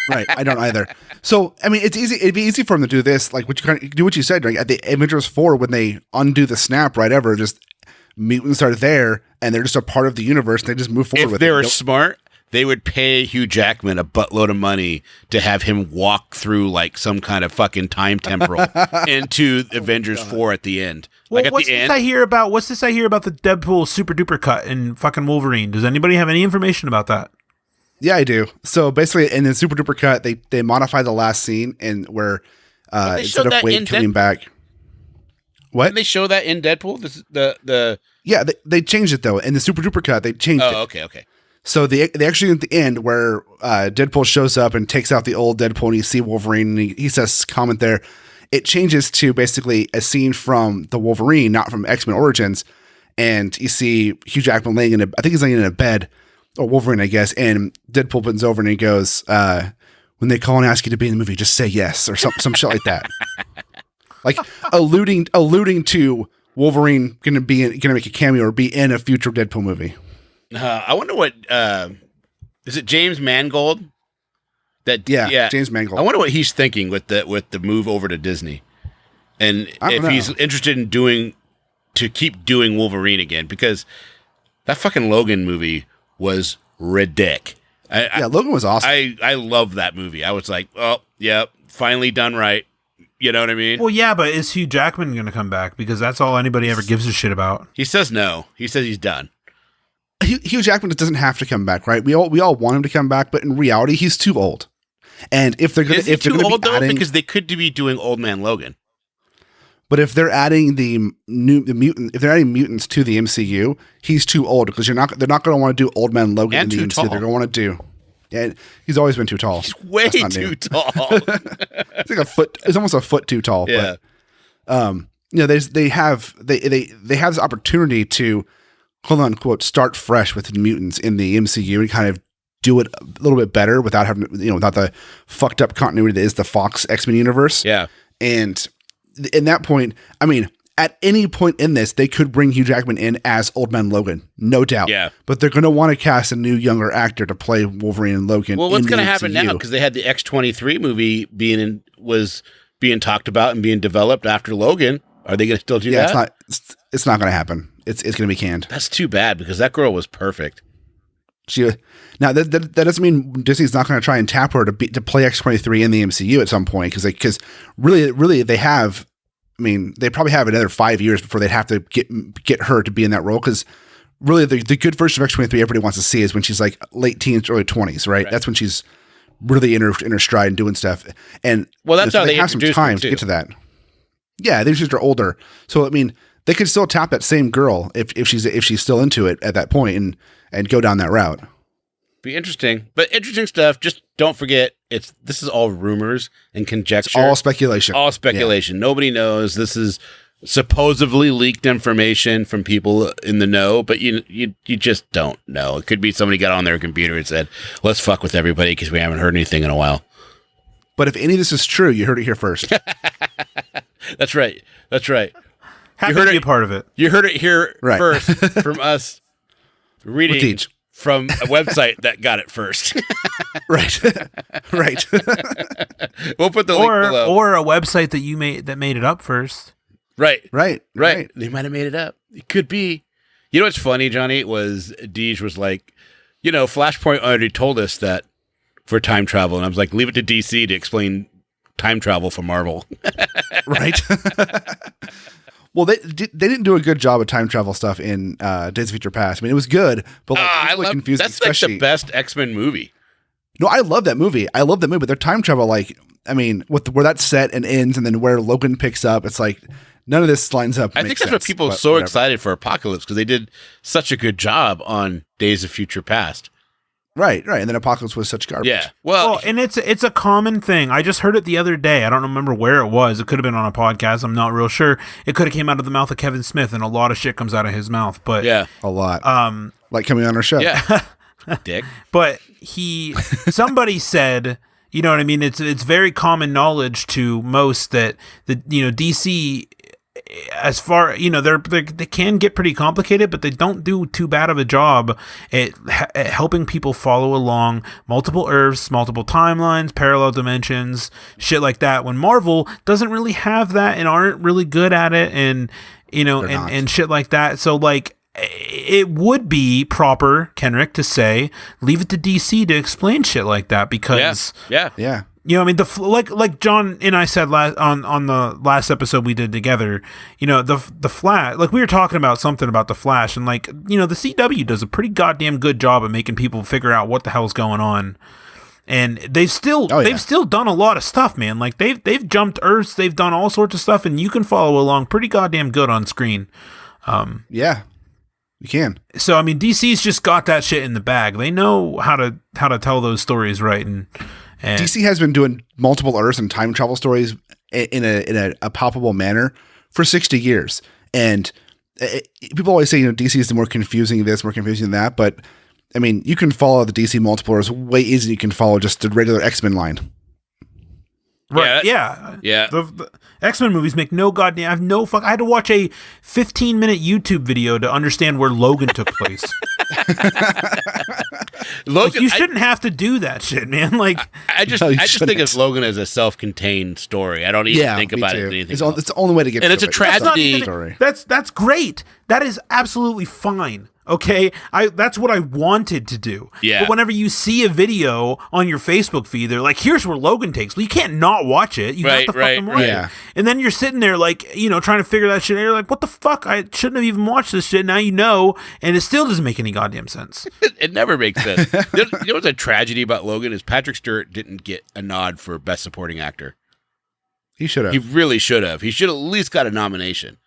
Right, I don't either. So, I mean, it's easy. It'd be easy for them to do this, do what you said, right? At the Avengers 4, when they undo the snap, just mutants are there, and they're just a part of the universe, and they just move forward with it. If they were smart, they would pay Hugh Jackman a buttload of money to have him walk through some kind of fucking time temporal into Avengers 4 at the end. Well, what's this I hear about the Deadpool super duper cut in fucking Wolverine? Does anybody have any information about that? Yeah, I do. So basically, in the super duper cut, they modify the last scene and where instead of Wade coming back. What? Didn't they show that in Deadpool? Yeah, they changed it though. In the super duper cut, they changed it. Oh, okay. So they actually at the end where Deadpool shows up and takes out the old Deadpool, and you see Wolverine, and he says comment there. It changes to basically a scene from the Wolverine, not from X-Men Origins, and you see Hugh Jackman laying I think he's laying in a bed, or Wolverine, I guess, and Deadpool bends over and he goes, "When they call and ask you to be in the movie, just say yes," or some shit like that, alluding to Wolverine gonna make a cameo or be in a future Deadpool movie. I wonder what is it James Mangold? James Mangold. I wonder what he's thinking with the move over to Disney, and if he's interested in keep doing Wolverine again, because that fucking Logan movie was ridiculous. Logan was awesome. I love that movie. I was like, oh yeah, finally done right. You know what I mean? Well, yeah, but is Hugh Jackman going to come back? Because that's all anybody ever gives a shit about. He says no. He says he's done. Hugh Jackman doesn't have to come back, right? We all want him to come back, but in reality, he's too old. And if they're going to because they could be doing Old Man Logan. But if they're adding the mutant, if they're adding mutants to the MCU, he's too old, because they're not going to want to do Old Man Logan and in the MCU. Tall. They're going to want to do. Yeah, he's always been too tall. He's way too tall. It's like a foot. It's almost a foot too tall. Yeah. But they have this opportunity to, quote unquote, start fresh with the mutants in the MCU and kind of do it a little bit better without having, without the fucked up continuity that is the Fox X-Men universe. Yeah. And in that point, I mean, at any point in this, they could bring Hugh Jackman in as Old Man Logan, no doubt. Yeah. But they're going to want to cast a new, younger actor to play Wolverine and Logan. Well, what's going to happen now? Because they had the X-23 movie was being talked about and being developed after Logan. Are they going to still do that? It's not going to happen. It's going to be canned. That's too bad, because that girl was perfect. Now that doesn't mean Disney's not going to try and tap her to play X-23 in the MCU at some point, because really they have I mean, they probably have another 5 years before they'd have to get her to be in that role, because really the good version of X-23 everybody wants to see is when she's like late teens, early 20s, right? That's when she's really in her stride and doing stuff. And that's how they have some time to get to that. Yeah, they just are older. So I mean, they could still tap that same girl if she's still into it at that point and go down that route. Be interesting, but interesting stuff. Just don't forget, this is all rumors and conjecture. It's all speculation. All speculation. Yeah. Nobody knows. This is supposedly leaked information from people in the know, but you just don't know. It could be somebody got on their computer and said, "Let's fuck with everybody because we haven't heard anything in a while." But if any of this is true, you heard it here first. That's right. That's right. Happy to be a part of it. You heard it here first from us reading from a website that got it first. Right. Right. We'll put the link below. Or a website that made it up first. Right. Right. They might have made it up. It could be. You know what's funny, Johnny, was Deej was like, Flashpoint already told us that for time travel. And I was like, leave it to DC to explain time travel for Marvel. Right. Well, they didn't do a good job of time travel stuff in Days of Future Past. I mean, it was good, but I love confusing. That's like the best X-Men movie. No, I love that movie. But their time travel, where that's set and ends, and then where Logan picks up, it's like none of this lines up. I think that's what people are so excited for Apocalypse, because they did such a good job on Days of Future Past. Right, and then Apocalypse was such garbage. Yeah, well, and it's a common thing. I just heard it the other day. I don't remember where it was. It could have been on a podcast. I'm not real sure. It could have came out of the mouth of Kevin Smith, and a lot of shit comes out of his mouth. But yeah, a lot. Like coming on our show. Yeah, dick. But somebody said, you know what I mean? It's very common knowledge to most that DC, as far they can get pretty complicated, but they don't do too bad of a job at helping people follow along multiple Earths, multiple timelines, parallel dimensions, shit like that. When Marvel doesn't really have that and aren't really good at it, and and shit like that. So like, it would be proper, Kenrick, to say leave it to DC to explain shit like that, because yeah. You know, I mean, like John and I said on the last episode we did together, the Flash, like we were talking about something about the Flash, and the CW does a pretty goddamn good job of making people figure out what the hell's going on. And they've still done a lot of stuff, man. Like they've jumped Earths, they've done all sorts of stuff, and you can follow along pretty goddamn good on screen. Yeah. You can. So I mean, DC's just got that shit in the bag. They know how to tell those stories right, and DC has been doing multiple Earths and time travel stories in a palpable manner for 60 years. And people always say, DC is the more confusing this, more confusing that. But I mean, you can follow the DC multiple Earths way easier than you can follow just the regular X-Men line. Right. Yeah. The X-Men movies make no goddamn. I have no fuck. I had to watch a 15-minute YouTube video to understand where Logan took place. Logan, you shouldn't have to do that shit, man. Like, I just think of Logan as a self-contained story. I don't even think about it as anything. It's the only way to get. And it's a tragedy. That's great. That is absolutely fine. Okay, that's what I wanted to do. Yeah. But whenever you see a video on your Facebook feed, they're like, "Here's where Logan takes." Well, you can't not watch it. You have to fucking watch it. And then you're sitting there like, trying to figure that shit out. You're like, "What the fuck? I shouldn't have even watched this shit." Now you know, and it still doesn't make any goddamn sense. It never makes sense. You know what's a tragedy about Logan is Patrick Stewart didn't get a nod for Best Supporting Actor. He should have. He really should have. He should have at least got a nomination.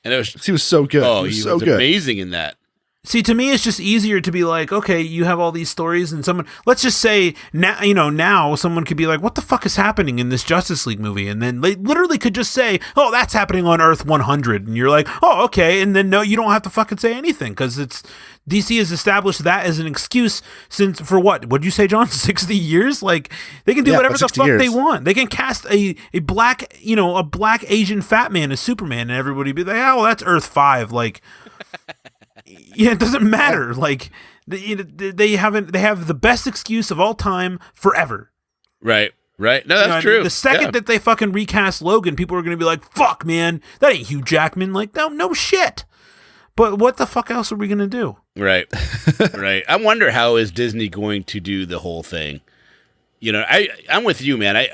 And he was so good. Oh, he was amazing in that. See, to me, it's just easier to be like, okay, you have all these stories, and someone, let's just say now someone could be like, what the fuck is happening in this Justice League movie? And then they literally could just say, oh, that's happening on Earth 100. And you're like, oh, okay. And then no, you don't have to fucking say anything, because DC has established that as an excuse since, for what'd you say, John? 60 years? Like, they can do whatever the fuck they want. They can cast a black Asian fat man as Superman, and everybody be like, oh, well, that's Earth 5. Like, yeah, it doesn't matter. Like, they have the best excuse of all time forever. Right. No, that's true. The second that they fucking recast Logan, people are going to be like, fuck, man, that ain't Hugh Jackman. Like, no shit. But what the fuck else are we going to do? Right. I wonder how is Disney going to do the whole thing. I'm with you, man.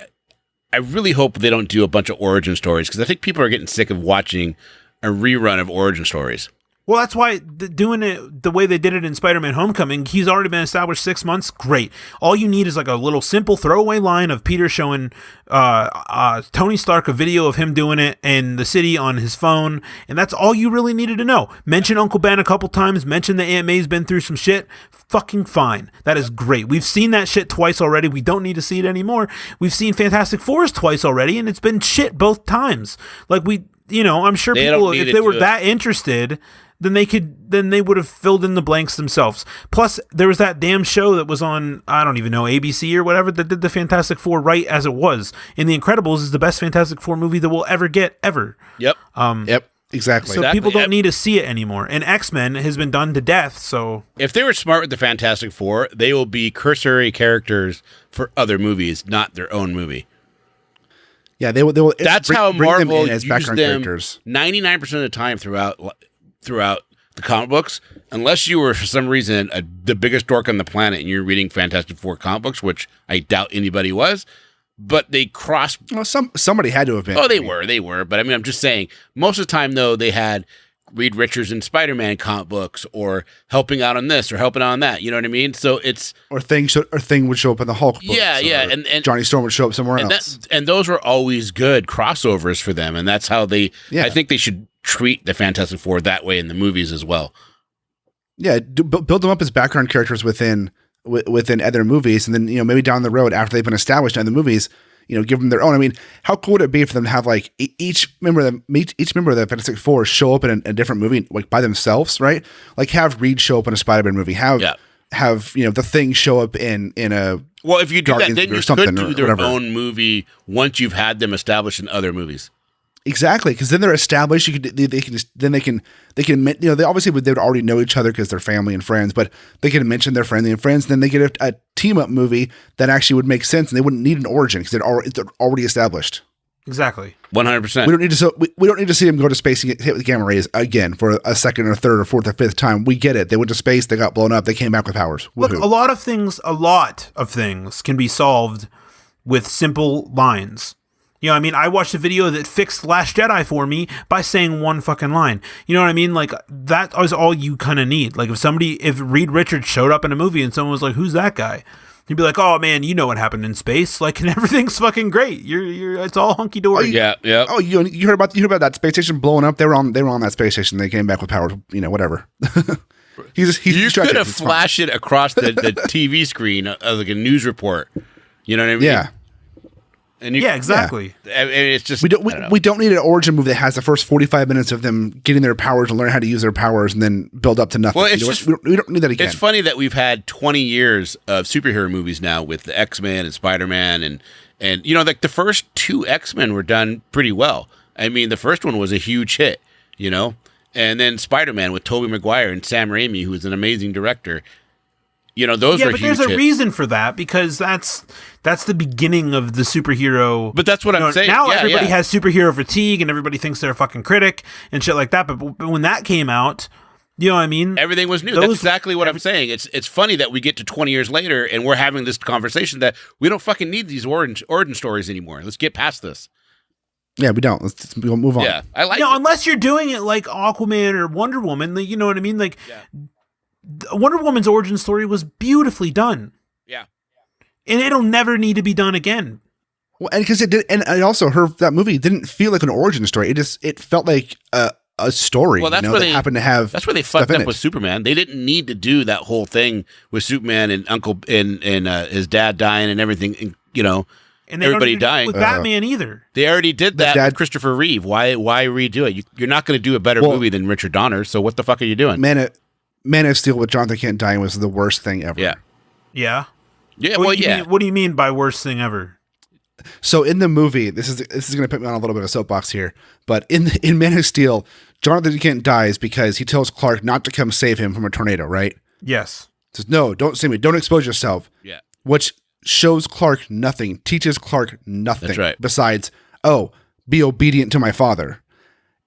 I really hope they don't do a bunch of origin stories, because I think people are getting sick of watching a rerun of origin stories. Well, that's why doing it the way they did it in Spider-Man Homecoming, he's already been established 6 months. Great. All you need is like a little simple throwaway line of Peter showing Tony Stark a video of him doing it in the city on his phone, and that's all you really needed to know. Mention Uncle Ben a couple times, mention that Aunt May's been through some shit. Fucking fine. That is great. We've seen that shit twice already. We don't need to see it anymore. We've seen Fantastic Fours twice already, and it's been shit both times. Like I'm sure people, if they were that interested, then they would have filled in the blanks themselves. Plus, there was that damn show that was on, I don't even know, ABC or whatever, that did the Fantastic Four right as it was. And The Incredibles is the best Fantastic Four movie that we'll ever get, ever. Yep. Yep. Exactly. So people don't need to see it anymore. And X-Men has been done to death, so... If they were smart with the Fantastic Four, they will be cursory characters for other movies, not their own movie. Yeah, they will. That's how Marvel as used background them characters 99% of the time throughout the comic books, unless you were for some reason the biggest dork on the planet and you're reading Fantastic Four comic books, which I doubt anybody was. But they crossed. Well, somebody had to have been. Oh, they were. But I mean, I'm just saying, most of the time though, they had Reed Richards in Spider-Man comic books, or helping out on this or helping out on that. You know what I mean? So it's Thing would show up in the Hulk books. Yeah, and Johnny Storm would show up somewhere else. And those were always good crossovers for them, and that's how they. Yeah. I think they should treat the Fantastic Four that way in the movies as well. Yeah, build them up as background characters within other movies, and then maybe down the road after they've been established in the movies, give them their own. I mean, how cool would it be for them to have like each member of the Fantastic Four show up in a different movie, like by themselves, right? Like have Reed show up in a Spider-Man movie, have the Thing show up in a if you do Guardians that, then you could do their own movie once you've had them established in other movies. Exactly, because then they're established. They can they obviously they would already know each other because they're family and friends, but they can mention their family and friends. Then they get a team up movie that actually would make sense, and they wouldn't need an origin because they're already established. Exactly, 100%. We don't need to see them go to space and get hit with gamma rays again for a second or third or fourth or fifth time. We get it. They went to space, they got blown up, they came back with powers. Look, Woohoo. a lot of things can be solved with simple lines. I mean, I watched a video that fixed Last Jedi for me by saying one fucking line. You know what I mean? Like, that is all you kind of need. Like, if Reed Richards showed up in a movie and someone was like, who's that guy? You'd be like, oh, man, you know what happened in space. Like, and everything's fucking great. It's all hunky-dory. Yeah. Oh, you heard about that space station blowing up? They were on that space station. They came back with powers, whatever. You could have flashed it across the TV screen like a news report. You know what I mean? Yeah. Exactly. And it's just we don't need an origin movie that has the first 45 minutes of them getting their powers and learn how to use their powers and then build up to nothing. Well, it's we don't need that again. It's funny that we've had 20 years of superhero movies now with the X-Men and Spider-Man and like the first two X-Men were done pretty well. I mean, the first one was a huge hit, and then Spider-Man with Tobey Maguire and Sam Raimi, who is an amazing director. Those are huge. Yeah, but there's a reason for that, because that's the beginning of the superhero. But that's what I'm saying. Now everybody has superhero fatigue, and everybody thinks they're a fucking critic and shit like that. But when that came out, you know what I mean? Everything was new. That's exactly what I'm saying. It's funny that we get to 20 years later and we're having this conversation that we don't fucking need these origin stories anymore. Let's get past this. Yeah, we don't. Let's move on. Yeah, I like. Unless you're doing it like Aquaman or Wonder Woman, you know what I mean? Like. Yeah. Wonder Woman's origin story was beautifully done. Yeah. And it'll never need to be done again. Well, and because it did, and also that movie didn't feel like an origin story. It felt like a story. Well, that's where they happened to have. That's where they fucked up with Superman. They didn't need to do that whole thing with Superman and Uncle and his dad dying and everything. And everybody dying with Batman either. They already did that with Christopher Reeve. Why redo it? You're not going to do a better movie than Richard Donner. So what the fuck are you doing? Man of Steel with Jonathan Kent dying was the worst thing ever. Yeah. Yeah. What do you mean by worst thing ever? So in the movie, this is going to put me on a little bit of a soapbox here, but in Man of Steel, Jonathan Kent dies because he tells Clark not to come save him from a tornado, right? Yes. Says, no, don't save me. Don't expose yourself. Yeah. Which shows Clark nothing, teaches Clark nothing. That's right. Besides, be obedient to my father.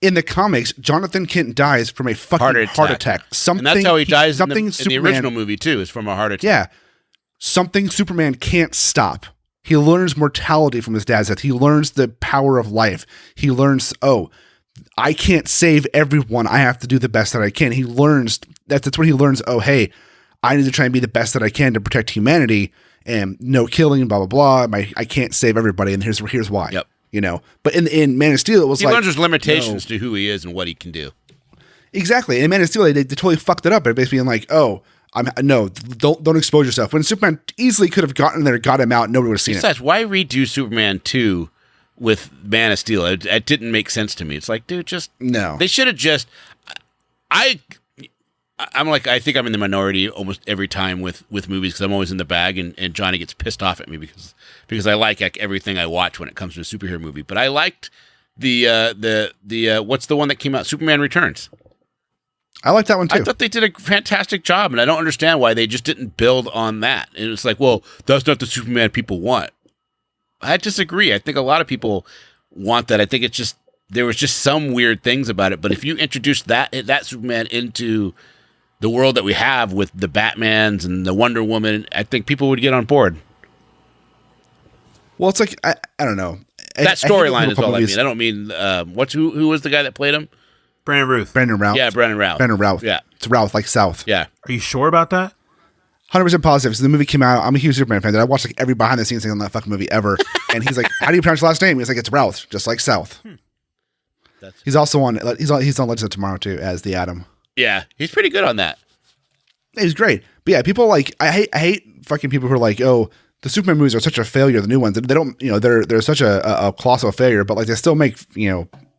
In the comics, Jonathan Kent dies from a fucking heart attack. And that's how he dies in the original movie, too, is from a heart attack. Yeah. Something Superman can't stop. He learns mortality from his dad's death. He learns the power of life. He learns, I can't save everyone. I have to do the best that I can. He learns that's when he learns, hey, I need to try and be the best that I can to protect humanity and no killing, blah, blah, blah. I can't save everybody. And here's why. Yep. But in Man of Steel, it was he learns his limitations to who he is and what he can do. Exactly. In Man of Steel, they totally fucked it up. It basically being like, don't expose yourself. When Superman easily could have gotten there, got him out, nobody would have seen it. Besides, why redo Superman 2 with Man of Steel? It didn't make sense to me. It's like, dude, no. They should have just. I think I'm in the minority almost every time with movies because I'm always in the bag, and Johnny gets pissed off at me because I like everything I watch when it comes to a superhero movie. But I liked the what's the one that came out? Superman Returns. I like that one too. I thought they did a fantastic job, and I don't understand why they just didn't build on that. And it's like, well, that's not the Superman people want. I disagree. I think a lot of people want that. I think it's just there was just some weird things about it. But if you introduce that Superman into the world that we have with the Batmans and the Wonder Woman, I think people would get on board. Well, it's like I don't know. That storyline is all I mean. I don't mean who was the guy that played him? Brandon Routh. Brandon Routh. Yeah, Brandon Routh. Yeah. It's Routh, like South. Yeah. Are you sure about that? 100% positive. So the movie came out. I'm a huge Superman fan. I watched like every behind the scenes thing on that fucking movie ever. And he's like, how do you pronounce your last name? He's like, it's Routh, just like South. He's also on Legends of Tomorrow too, as the Atom. Yeah. He's pretty good on that. He's great. But yeah, people like, I hate fucking people who are like, the Superman movies are such a failure. The new ones, they don't, they're such a colossal failure, but like they still make,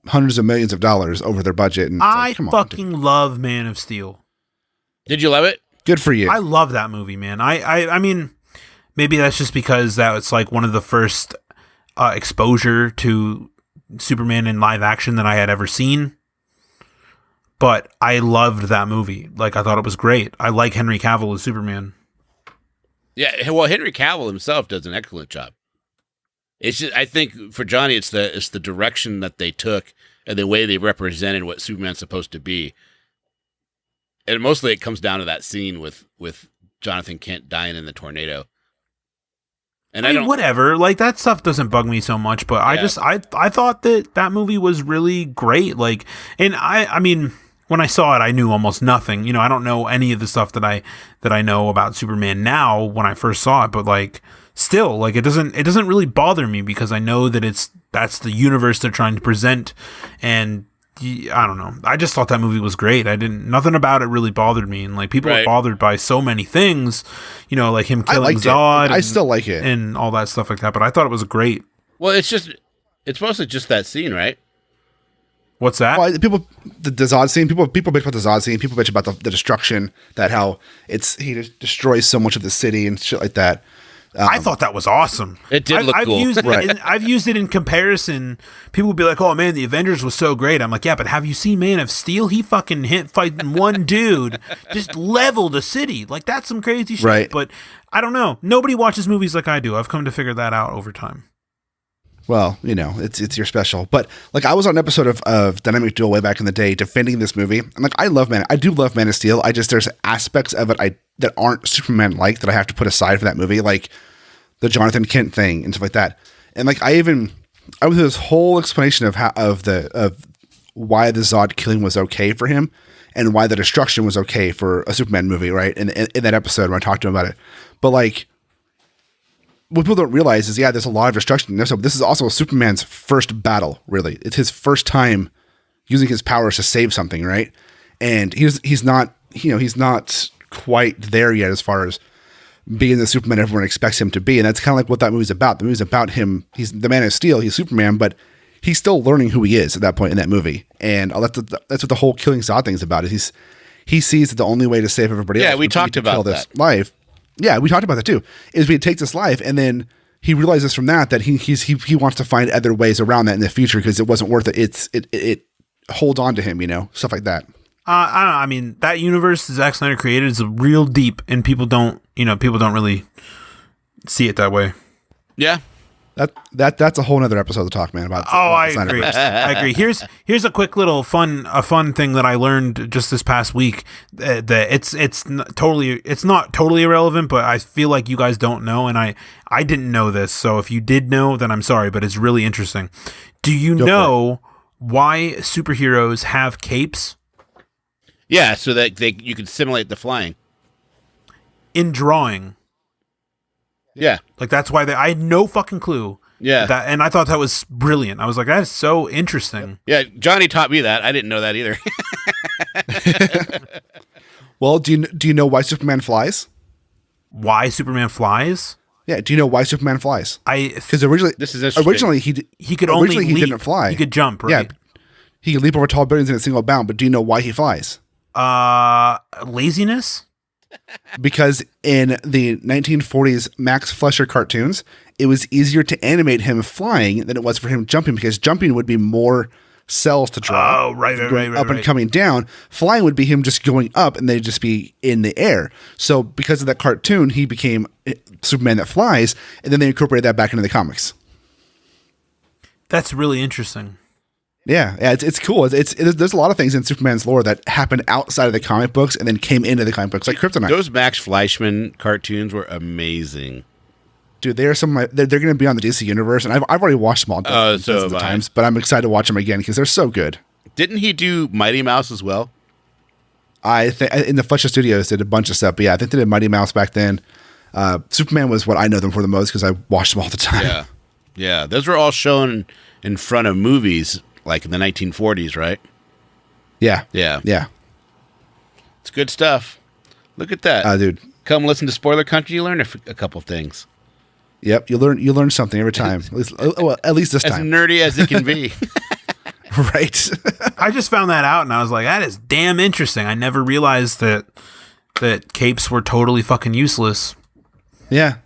hundreds of millions of dollars over their budget. And I fucking love Man of Steel. Did you love it? Good for you. I love that movie, man. I mean, maybe that's just because that it's like one of the first exposure to Superman in live action that I had ever seen. But I loved that movie. Like, I thought it was great. I like Henry Cavill as Superman. Yeah, well, Henry Cavill himself does an excellent job. It's just, I think for Johnny, it's the direction that they took and the way they represented what Superman's supposed to be. And mostly it comes down to that scene with Jonathan Kent dying in the tornado. And I mean, whatever. Like, that stuff doesn't bug me so much, but yeah. I thought that movie was really great. Like, and I mean, when I saw it, I knew almost nothing. I don't know any of the stuff that I know about Superman now when I first saw it, but like, still, like, it doesn't really bother me because I know that that's the universe they're trying to present, and I don't know. I just thought that movie was great. Nothing about it really bothered me, and like people are bothered by so many things, like him killing Zod. I still like it and all that stuff like that. But I thought it was great. Well, it's mostly just that scene, right? What's that? Well, the Zod scene. People bitch about the Zod scene. People bitch about the destruction. That how he just destroys so much of the city and shit like that. I thought that was awesome. It did look cool. I've used it in comparison. People would be like, "Oh man, the Avengers was so great." I'm like, "Yeah, but have you seen Man of Steel? He fucking fighting one dude, just leveled a city. Like, that's some crazy shit." Right. But I don't know. Nobody watches movies like I do. I've come to figure that out over time. Well, it's your special. But like, I was on an episode of Dynamic Duel way back in the day defending this movie. And like, I do love Man of Steel. there's aspects of it that aren't Superman like that I have to put aside for that movie, like the Jonathan Kent thing and stuff like that. And like, I went through this whole explanation of why the Zod killing was okay for him and why the destruction was okay for a Superman movie, right? In that episode when I talked to him about it. But like, what people don't realize is, there's a lot of destruction in this. So this is also Superman's first battle, really. It's his first time using his powers to save something, right? And he's not quite there yet as far as being the Superman everyone expects him to be. And that's kind of like what that movie's about. The movie's about him. He's the Man of Steel. He's Superman, but he's still learning who he is at that point in that movie. And that's what the whole killing Zod thing is about. Is he sees that the only way to save everybody else. Yeah, we talked about that. Life. Yeah, we talked about that too. Is we take this life, and then he realizes from that he wants to find other ways around that in the future because it wasn't worth it. It holds on to him, stuff like that. I don't know. I mean, that universe that Zack Snyder created is real deep, and people don't really see it that way. Yeah, That's a whole nother episode to talk, man. About I agree. I agree. Here's a quick little fun thing that I learned just this past week. That it's not totally irrelevant, but I feel like you guys don't know, and I didn't know this. So if you did know, then I'm sorry, but it's really interesting. Do you know why superheroes have capes? Yeah, so that you can simulate the flying. In drawing. Yeah. Like, that's why I had no fucking clue. Yeah. And I thought that was brilliant. I was like, that is so interesting. Yeah, Johnny taught me that. I didn't know that either. Well, do you know why Superman flies? Why Superman flies? Yeah, do you know why Superman flies? Because originally, this is interesting. he could only leap. He didn't fly. He could jump, right? Yeah, he could leap over tall buildings in a single bound. But do you know why he flies? Laziness. Because in the 1940s Max Fleischer cartoons, it was easier to animate him flying than it was for him jumping, because jumping would be more cells to draw. Oh, right. Up and coming down. Flying would be him just going up, and they'd just be in the air. So because of that cartoon, he became Superman that flies, and then they incorporated that back into the comics. That's really interesting. Yeah, it's cool. There's a lot of things in Superman's lore that happened outside of the comic books and then came into the comic books, like Kryptonite. Those Max Fleischman cartoons were amazing. Dude, they are they're going to be on the DC universe, and I've already watched them all dozens of times, but I'm excited to watch them again because they're so good. Didn't he do Mighty Mouse as well? I think in the Fletcher Studios did a bunch of stuff, but yeah, I think they did Mighty Mouse back then. Superman was what I know them for the most because I watched them all the time. Yeah. Those were all shown in front of movies. Like in the 1940s, right? Yeah. It's good stuff. Look at that, dude. Come listen to Spoiler Country. You learn a couple things. Yep, you learn something every time. At least this as time. As nerdy as it can be. Right. I just found that out, and I was like, that is damn interesting. I never realized that capes were totally fucking useless. Yeah.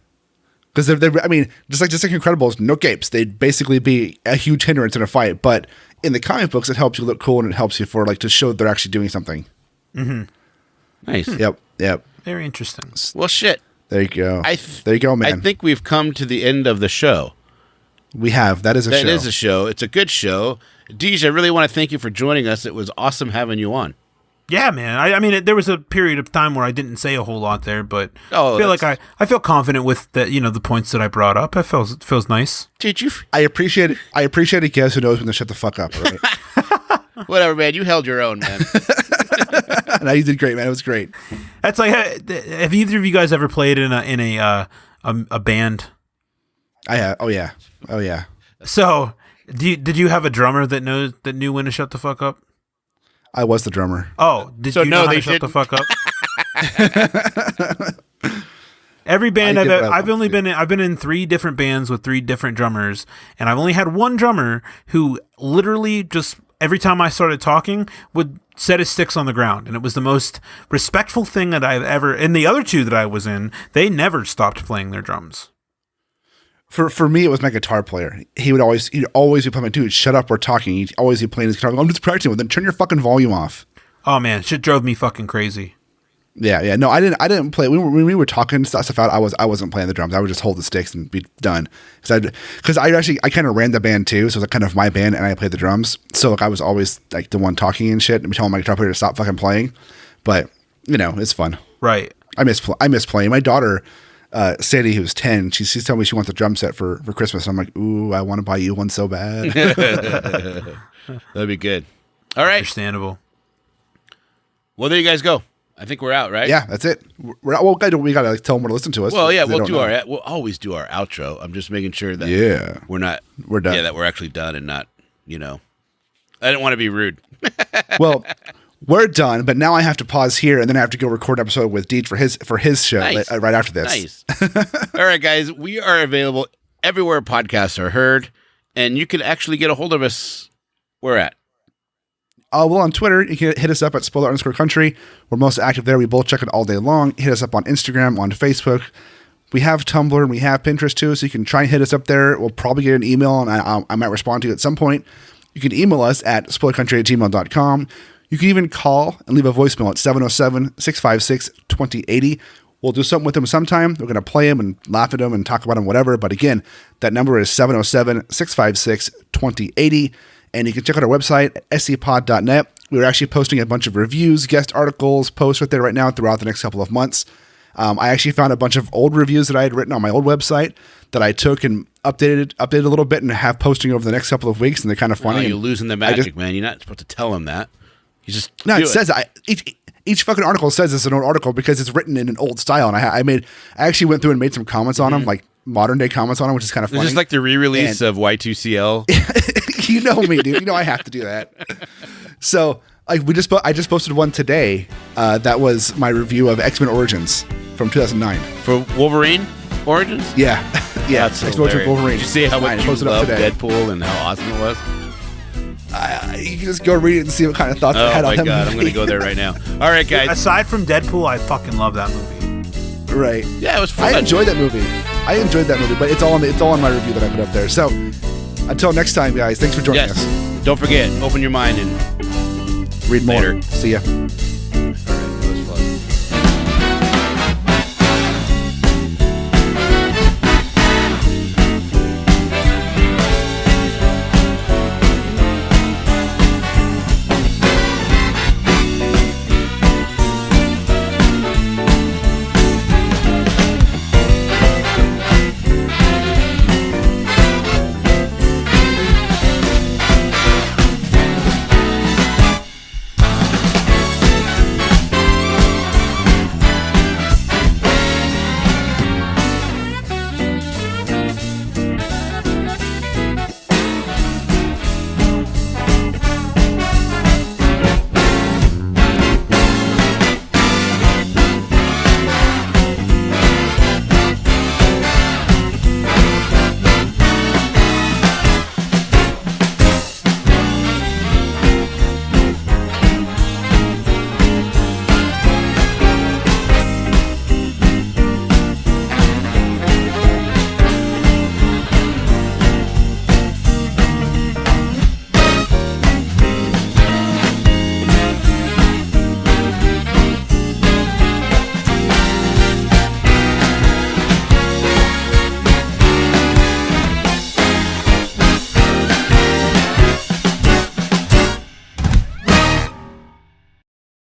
Because I mean, just like Incredibles, no capes. They'd basically be a huge hindrance in a fight. But in the comic books, it helps you look cool and it helps you to show they're actually doing something. Mm-hmm. Nice. Yep. Very interesting. Well, shit. There you go. There you go, man. I think we've come to the end of the show. We have. That is a show. That is a show. It's a good show. Deej, I really want to thank you for joining us. It was awesome having you on. Yeah, man. I mean, there was a period of time where I didn't say a whole lot there, but I feel like I feel confident with the points that I brought up. It feels nice. Did you? I appreciate it. I appreciate a guest who knows when to shut the fuck up. Right? Whatever, man. You held your own, man. No, you did great, man. It was great. That's like, have either of you guys ever played in a band? I have. Oh yeah. So, did you have a drummer that knew when to shut the fuck up? I was the drummer. Oh, did you know how to shut the fuck up? Every band I've been in 3 different bands with 3 different drummers, and I've only had one drummer who literally just every time I started talking would set his sticks on the ground, and it was the most respectful thing that I've ever. And the other 2 that I was in, they never stopped playing their drums. For me, it was my guitar player. He'd always be playing, dude, shut up, we're talking. He'd always be playing his guitar. I'm just practicing with him. Turn your fucking volume off. Oh man, shit drove me fucking crazy. Yeah. No, I didn't play. When we were talking stuff out, I wasn't playing the drums. I would just hold the sticks and be done. Because I kind of ran the band too, so it was kind of my band, and I played the drums. So like I was always like the one talking and shit, and telling my guitar player to stop fucking playing. But it's fun. Right. I miss playing. My daughter. Sadie, who's 10, she's telling me she wants a drum set for Christmas. I'm like, ooh, I want to buy you one so bad. That'd be good. All right. Understandable. Well, there you guys go. I think we're out, right? Yeah, that's it. We're out. Well, we got to tell them where to listen to us. Well, yeah, we'll always do our outro. I'm just making sure that we're done. Yeah, that we're actually done and not, I didn't want to be rude. Well, we're done, but now I have to pause here, and then I have to go record an episode with Deej for his show right after this. Nice. All right, guys, we are available everywhere podcasts are heard, and you can actually get a hold of us. Where at? Well, on Twitter, you can hit us up at spoiler_country. We're most active there. We both check it all day long. Hit us up on Instagram, on Facebook. We have Tumblr, and we have Pinterest too, so you can try and hit us up there. We'll probably get an email, and I might respond to you at some point. You can email us at spoilercountry@gmail.com. You can even call and leave a voicemail at 707-656-2080. We'll do something with them sometime. We're going to play them and laugh at them and talk about them, whatever. But again, that number is 707-656-2080. And you can check out our website, scpod.net. We're actually posting a bunch of reviews, guest articles, posts right there right now throughout the next couple of months. I actually found a bunch of old reviews that I had written on my old website that I took and updated a little bit and have posting over the next couple of weeks, and they're kind of funny. Oh, you're losing the magic, man. You're not supposed to tell him that. You just says each fucking article says it's an old article because it's written in an old style, and I actually went through and made some comments on them, like modern day comments on them, which is kind of funny. It's just like the re-release of Y2CL. You know me, dude. You know I have to do that. So I just posted one today. That was my review of X-Men Origins from 2009 for Wolverine Origins. Yeah, yeah. That's X-Men Origins Wolverine. Did you see how much you love Deadpool and how awesome it was? You can just go read it and see what kind of thoughts I had on that movie. Oh my god, I'm going to go there right now. All right, guys. Aside from Deadpool, I fucking love that movie. Right. Yeah, it was fun. I enjoyed that movie, but it's all on my review that I put up there. So until next time, guys, thanks for joining us. Don't forget, open your mind and read more. Later. See ya.